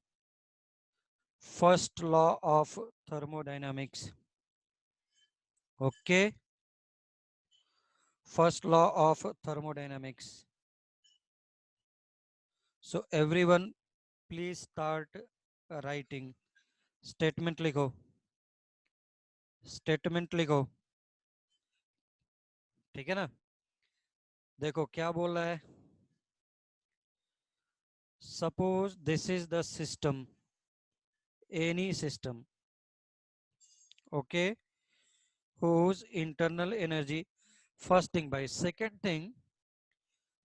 First law of thermodynamics. Okay. First law of thermodynamics. So everyone please start writing. Statement लिखो. Statement लिखो. ठीक है ना? देखो क्या बोल रहा है. Suppose this is the system, any system, okay, whose internal energy, first thing. by second thing,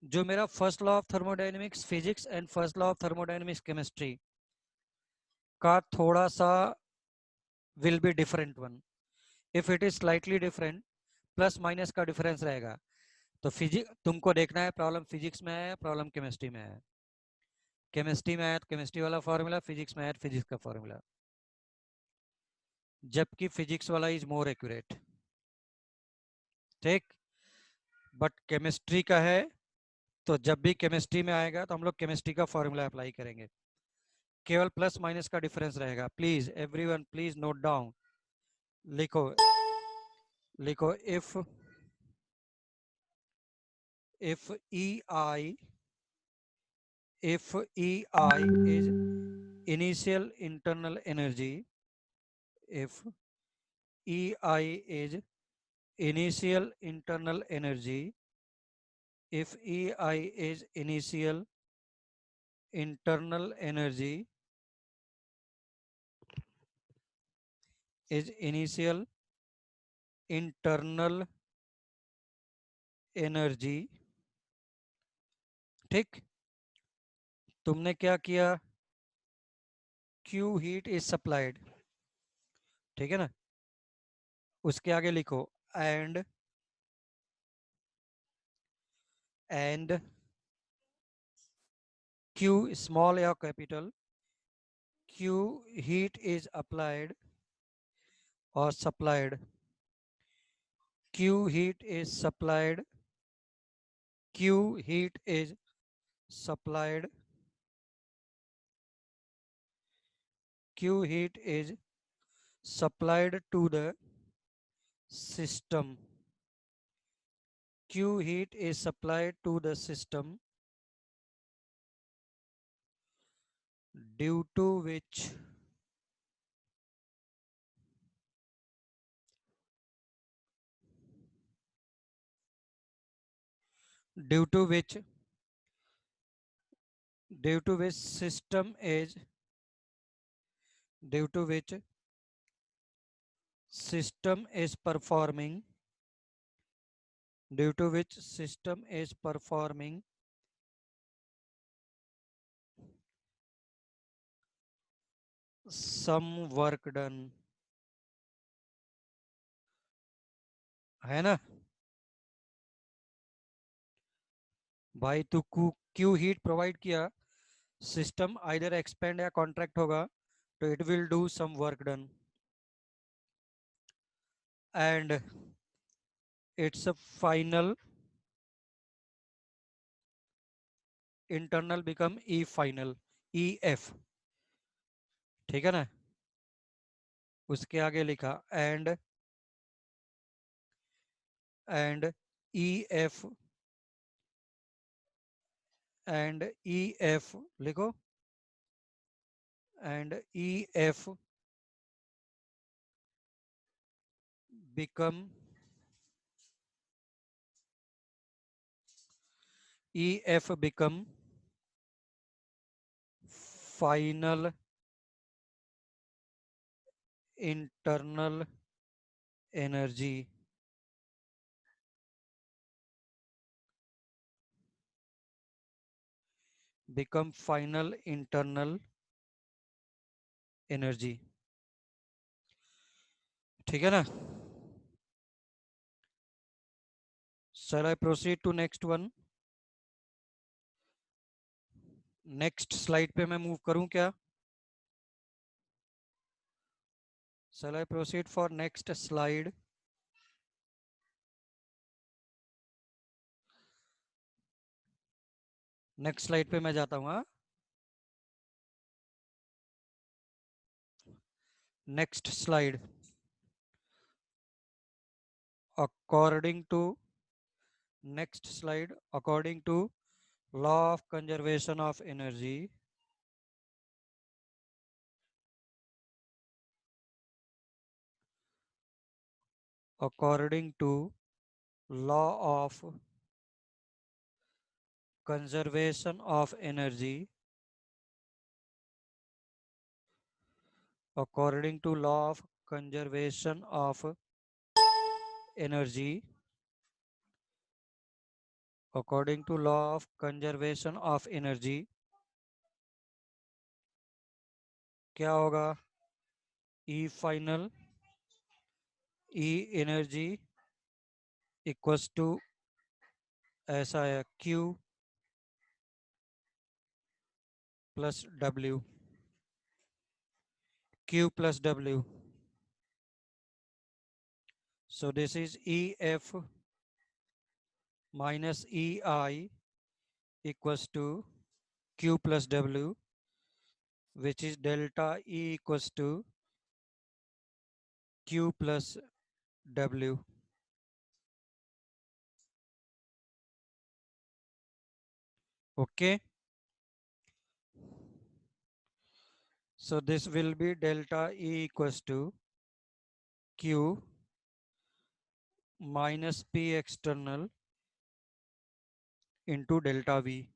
जो मेरा first law of thermodynamics physics and first law of thermodynamics chemistry का थोड़ा सा will be different one. If it is slightly different, plus minus का difference रहेगा. तो physics तुमको देखना है प्रॉब्लम फिजिक्स में है, प्रॉब्लम केमिस्ट्री में है. केमिस्ट्री में आया तो केमिस्ट्री वाला फॉर्मूला, फिजिक्स में आया तो फिजिक्स का फॉर्मूला, जबकि फिजिक्स वाला इज मोर एक्यूरेट. ठीक. बट केमिस्ट्री का है तो जब भी केमिस्ट्री में आएगा तो हम लोग केमिस्ट्री का फॉर्मूला अप्लाई करेंगे. केवल प्लस माइनस का डिफरेंस रहेगा. Please everyone please note down. लिखो लिखो. if EI is initial internal energy, if EI is initial internal energy, if EI is initial internal energy, is initial internal energy. ठीक. तुमने क्या किया? Q heat is supplied. ठीक है ना? उसके आगे लिखो and Q small या capital, Q heat is applied or supplied. Q heat is supplied. Q heat is supplied. Q heat is supplied to the system. Q heat is supplied to the system due to which system is performing some work done, है ना भाई? तू Q heat provide किया, system either expand या contract होगा, तो it will do some work done and it's a final internal become E final, E F, ठीक है ना? उसके आगे लिखा and E F, and E F लिखो, and E F become final internal energy, become final internal energy, ठीक है ना? Shall I proceed to next one? Next slide पे मैं मूव करूं क्या? Shall I proceed for next slide? Next slide पे मैं जाता हूं। हाँ, next slide. According to next slide, according to law of conservation of energy, according to law of conservation of energy, according to law of conservation of energy, according to law of conservation of energy, क्या होगा? E final, E energy equals to, ऐसा है, Q plus W, Q plus W. So this is EF minus EI equals to Q plus W, which is delta E equals to Q plus W. Okay. So this will be delta E equals to Q minus P external into delta V.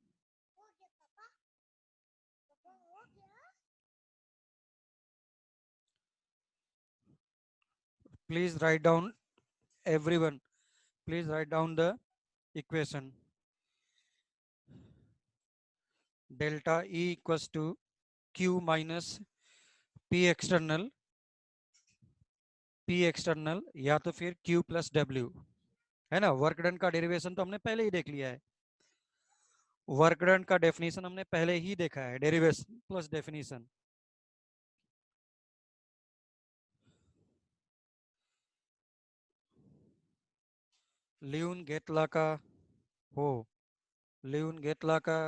Please write down, everyone, please write down the equation. Delta E equals to Q minus P external या तो फिर Q plus W, है ना? Work done का derivation तो हमने पहले ही देख लिया है, वर्क डन का डेफिनेशन हमने पहले ही देखा है, डेरिवेशन प्लस डेफिनेशन। लियून गेटला का हो, लियून गेटला का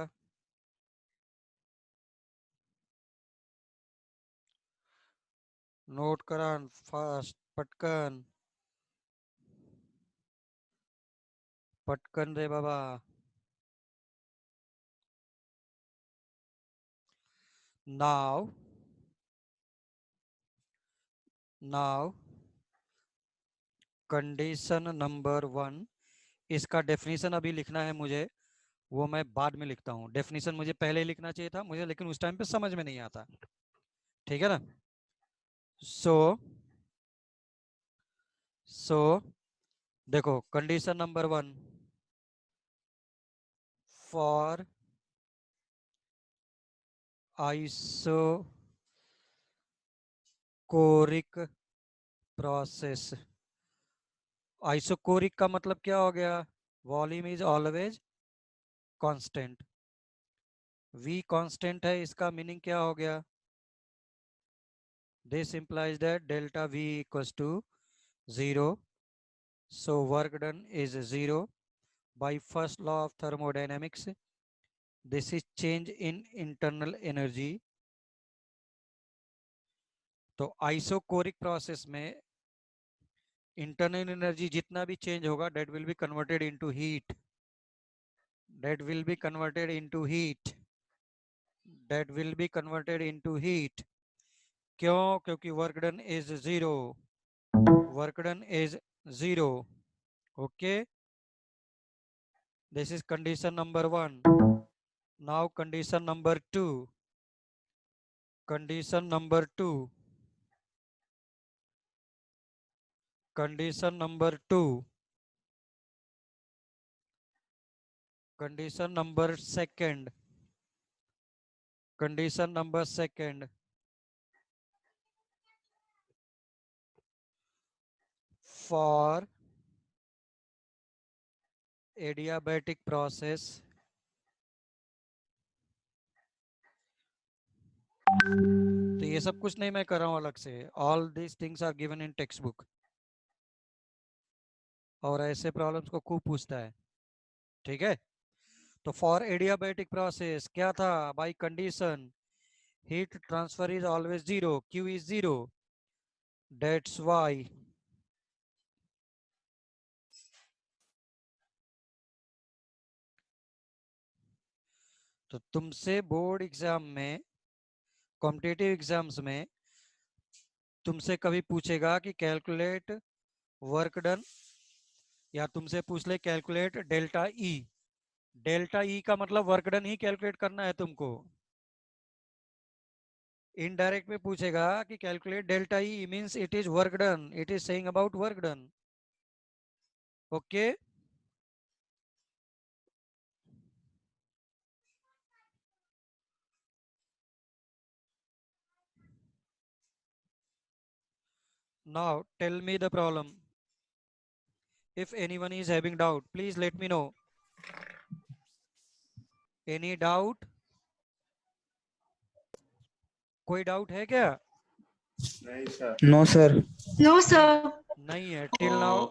नोट करा फास्ट, पटकन पटकन रे बाबा। नाउ नाउ कंडीशन नंबर 1, इसका डेफिनेशन अभी लिखना है मुझे, वो मैं बाद में लिखता हूँ। डेफिनेशन मुझे पहले ही लिखना चाहिए था मुझे, लेकिन उस टाइम पे समझ में नहीं आता, ठीक है ना? सो देखो, condition number 1, for iso isochoric process. Isochoric का मतलब क्या हो गया? Volume is always constant. V constant है, इसका मीनिंग क्या हो गया? This implies that delta V equals to 0. So work done is 0 by first law of thermodynamics. This is change in internal energy. तो आइसोकोरिक प्रोसेस में internal energy जितना भी change होगा that will be converted into heat. That will be converted into heat. That will be converted into heat. क्यों? क्योंकि work done is 0. Work done is 0. Okay. This is condition number 1. Now condition number 2. Condition number 2. Condition number 2. Condition number second. Condition number second. For adiabatic process, तो ये सब कुछ नहीं मैं कर रहा हूँ अलग से. All these things are given in textbook. और ऐसे प्रॉब्लम्स को खूब पूछता है. ठीक है. तो फॉर एडियाबैटिक प्रोसेस क्या था? By condition heat transfer is always 0, Q is 0. That's why तो तुमसे बोर्ड एग्जाम में, कॉम्पिटिटिव एग्जाम्स में तुमसे कभी पूछेगा कि कैलकुलेट वर्क डन, या तुमसे पूछ ले calculate delta E. Delta E का मतलब वर्क डन ही कैलकुलेट करना है तुमको. इनडायरेक्ट में पूछेगा कि calculate delta E means it is work done, it is saying about work done. Okay. Now tell me the problem. If anyone is having doubt, please let me know. Any doubt? कोई doubt है क्या? No, sir. No, sir. नहीं है. Till now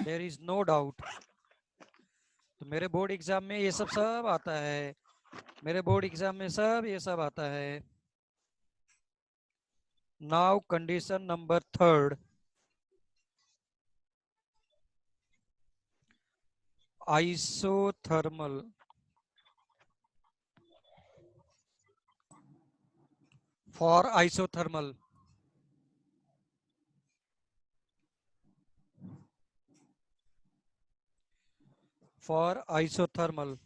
there is no doubt. तो मेरे board exam में ये सब आता है. मेरे बोर्ड एग्जाम में ये सब आता है. Now condition number third. Isothermal. For isothermal, for isothermal.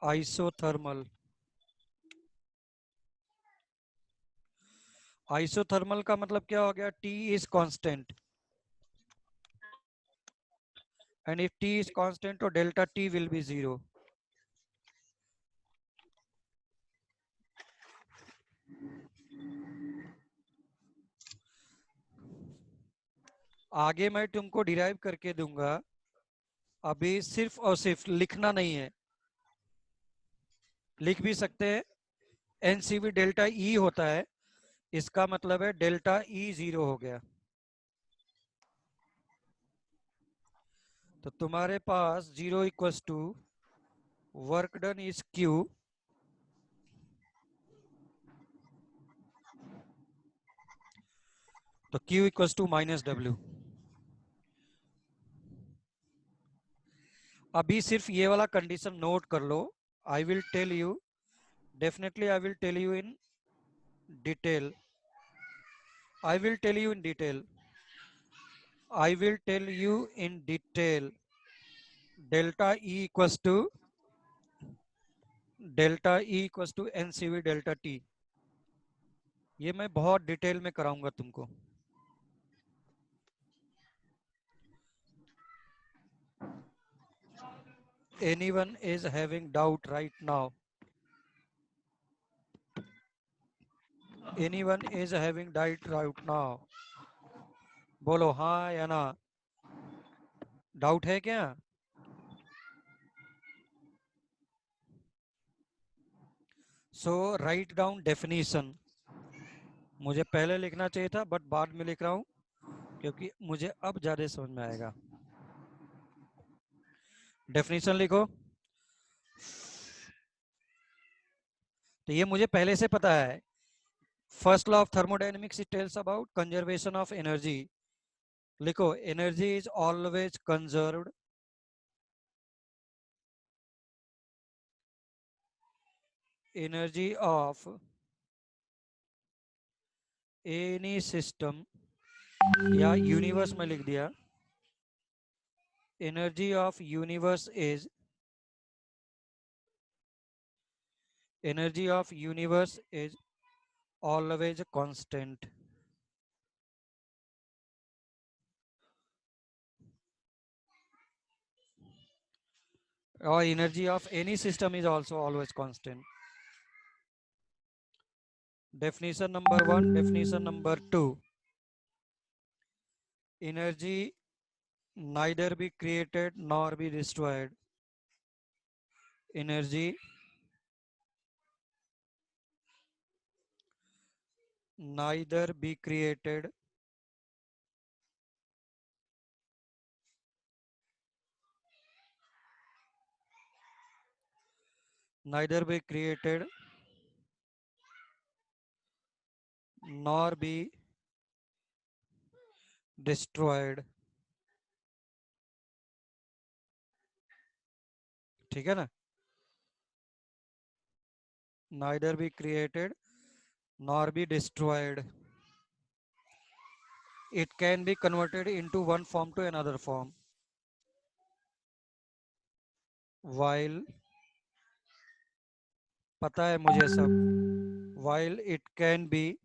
Isothermal. Isothermal का मतलब क्या हो गया? T is constant. And if T is constant, तो delta T will be 0. आगे मैं तुमको डिराइव करके दूंगा. अभी सिर्फ और सिर्फ लिखना नहीं है. लिख भी सकते हैं. एनसीवी डेल्टा ई होता है, इसका मतलब है डेल्टा ई 0 हो गया. तो तुम्हारे पास 0 equals to work done is Q, तो Q equals to minus W. अभी सिर्फ ये वाला कंडीशन नोट कर लो. I will tell you, definitely I will tell you in detail. I will tell you in detail. I will tell you in detail. Delta E equals to NCV delta T. ये मैं बहुत detail में कराऊंगा तुमको. Anyone is having doubt right now? anyone is having doubt right now? बोलो हाँ या ना, डाउट है क्या? सो राइट डाउन डेफिनेशन. मुझे पहले लिखना चाहिए था बट बाद में लिख रहा हूँ क्योंकि मुझे अब ज्यादा समझ में आएगा. डेफिनेशन लिखो. तो ये मुझे पहले से पता है. First law of thermodynamics it tells about conservation of energy. लिखो energy is always conserved energy of any system या यूनिवर्स में लिख दिया. Energy of universe is always constant. Or energy of any system is also always constant. Definition number 1. Definition number 2. Energy neither be created nor be destroyed. Energy neither be created nor be destroyed. ठीक है ना? Neither be created nor be destroyed. It can be converted into one form to another form. While पता है मुझे सब. While it can be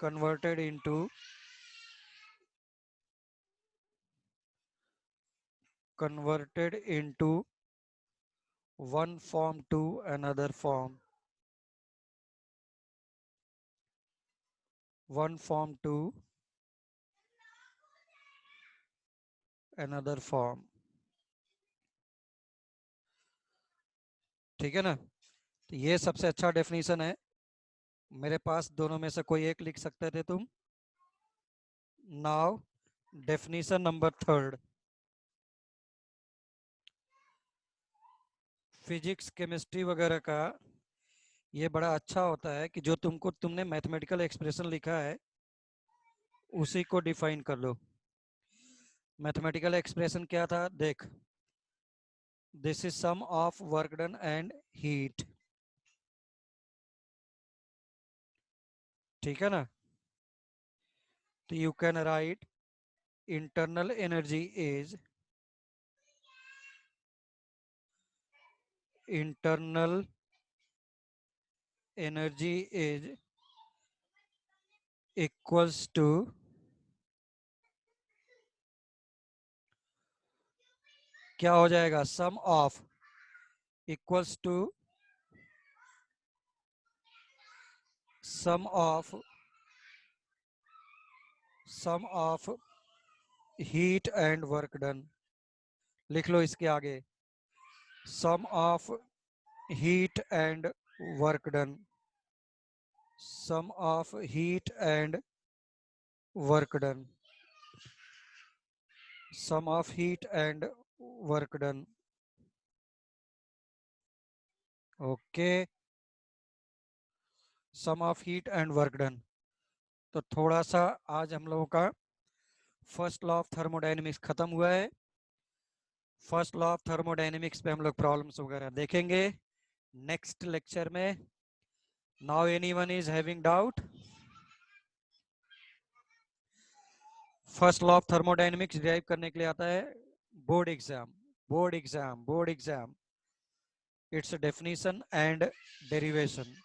converted into one form to another form. One form to another form. ठीक है ना? तो ये सबसे अच्छा डेफिनेशन है. मेरे पास दोनों में से कोई एक लिख सकते थे तुम. Now definition number 3. Physics chemistry वगैरह का ये बड़ा अच्छा होता है कि जो तुमने मैथमेटिकल एक्सप्रेशन लिखा है उसी को डिफाइन कर लो. मैथमेटिकल एक्सप्रेशन क्या था? देख, this is sum of work done and heat. ठीक है ना? तो you can write internal energy is equals to क्या हो जाएगा? Sum of equals to sum of heat and work done. लिख लो इसके आगे sum of heat and work done. Sum of heat and work done. Sum of heat and work done. Okay, sum of heat and work done. तो थोड़ा सा आज हम लोगों का फर्स्ट लॉ ऑफ थर्मोडायनेमिक्स खत्म हुआ है. फर्स्ट लॉ ऑफ थर्मोडायनेमिक्स पे हम लोग प्रॉब्लम्स वगैरह देखेंगे नेक्स्ट लेक्चर में. Now anyone is having doubt? First law of thermodynamics derive करने के लिए आता है board exam. Its definition and derivation.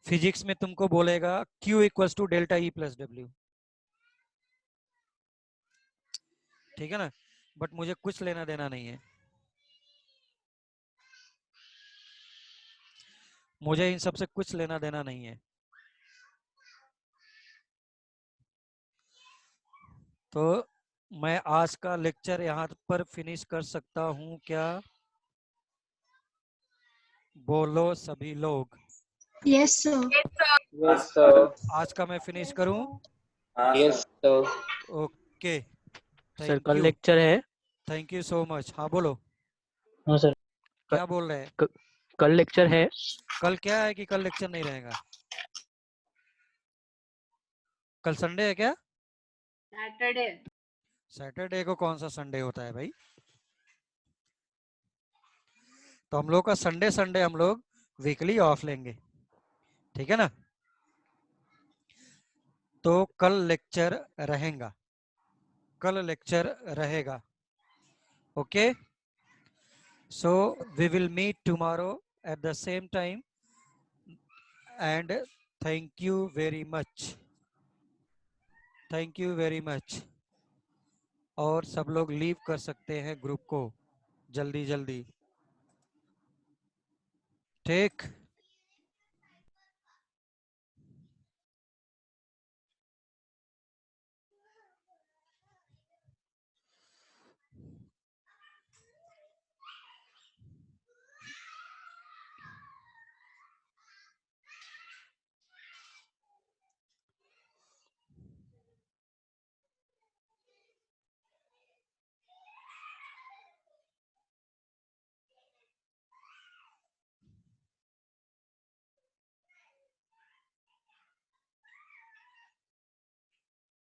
Physics में तुमको बोलेगा Q equals to delta E plus W. ठीक है ना, बट मुझे कुछ लेना देना नहीं है, मुझे इन सब से कुछ लेना देना नहीं है। तो मैं आज का लेक्चर यहाँ पर फिनिश कर सकता हूँ क्या? बोलो सभी लोग। Yes, sir. Yes sir. आज का मैं फिनिश करूँ? Yes sir. Okay, sir thank कल यू, लेक्चर है। Thank you so much. हाँ बोलो, हाँ सर, क्या बोल रहे हैं? कल लेक्चर है। कल क्या है कि कल लेक्चर नहीं रहेगा? कल संडे है क्या? सैटरडे। सैटरडे को कौन सा संडे होता है भाई? तो हम लोग का संडे संडे हम लोग वीकली ऑफ लेंगे, ठीक है ना? तो कल लेक्चर रहेगा, कल लेक्चर रहेगा। Okay, so we will meet tomorrow at the same time and thank you very much, thank you very much. और सब लोग लीव कर सकते हैं ग्रुप को जल्दी जल्दी, ठीक?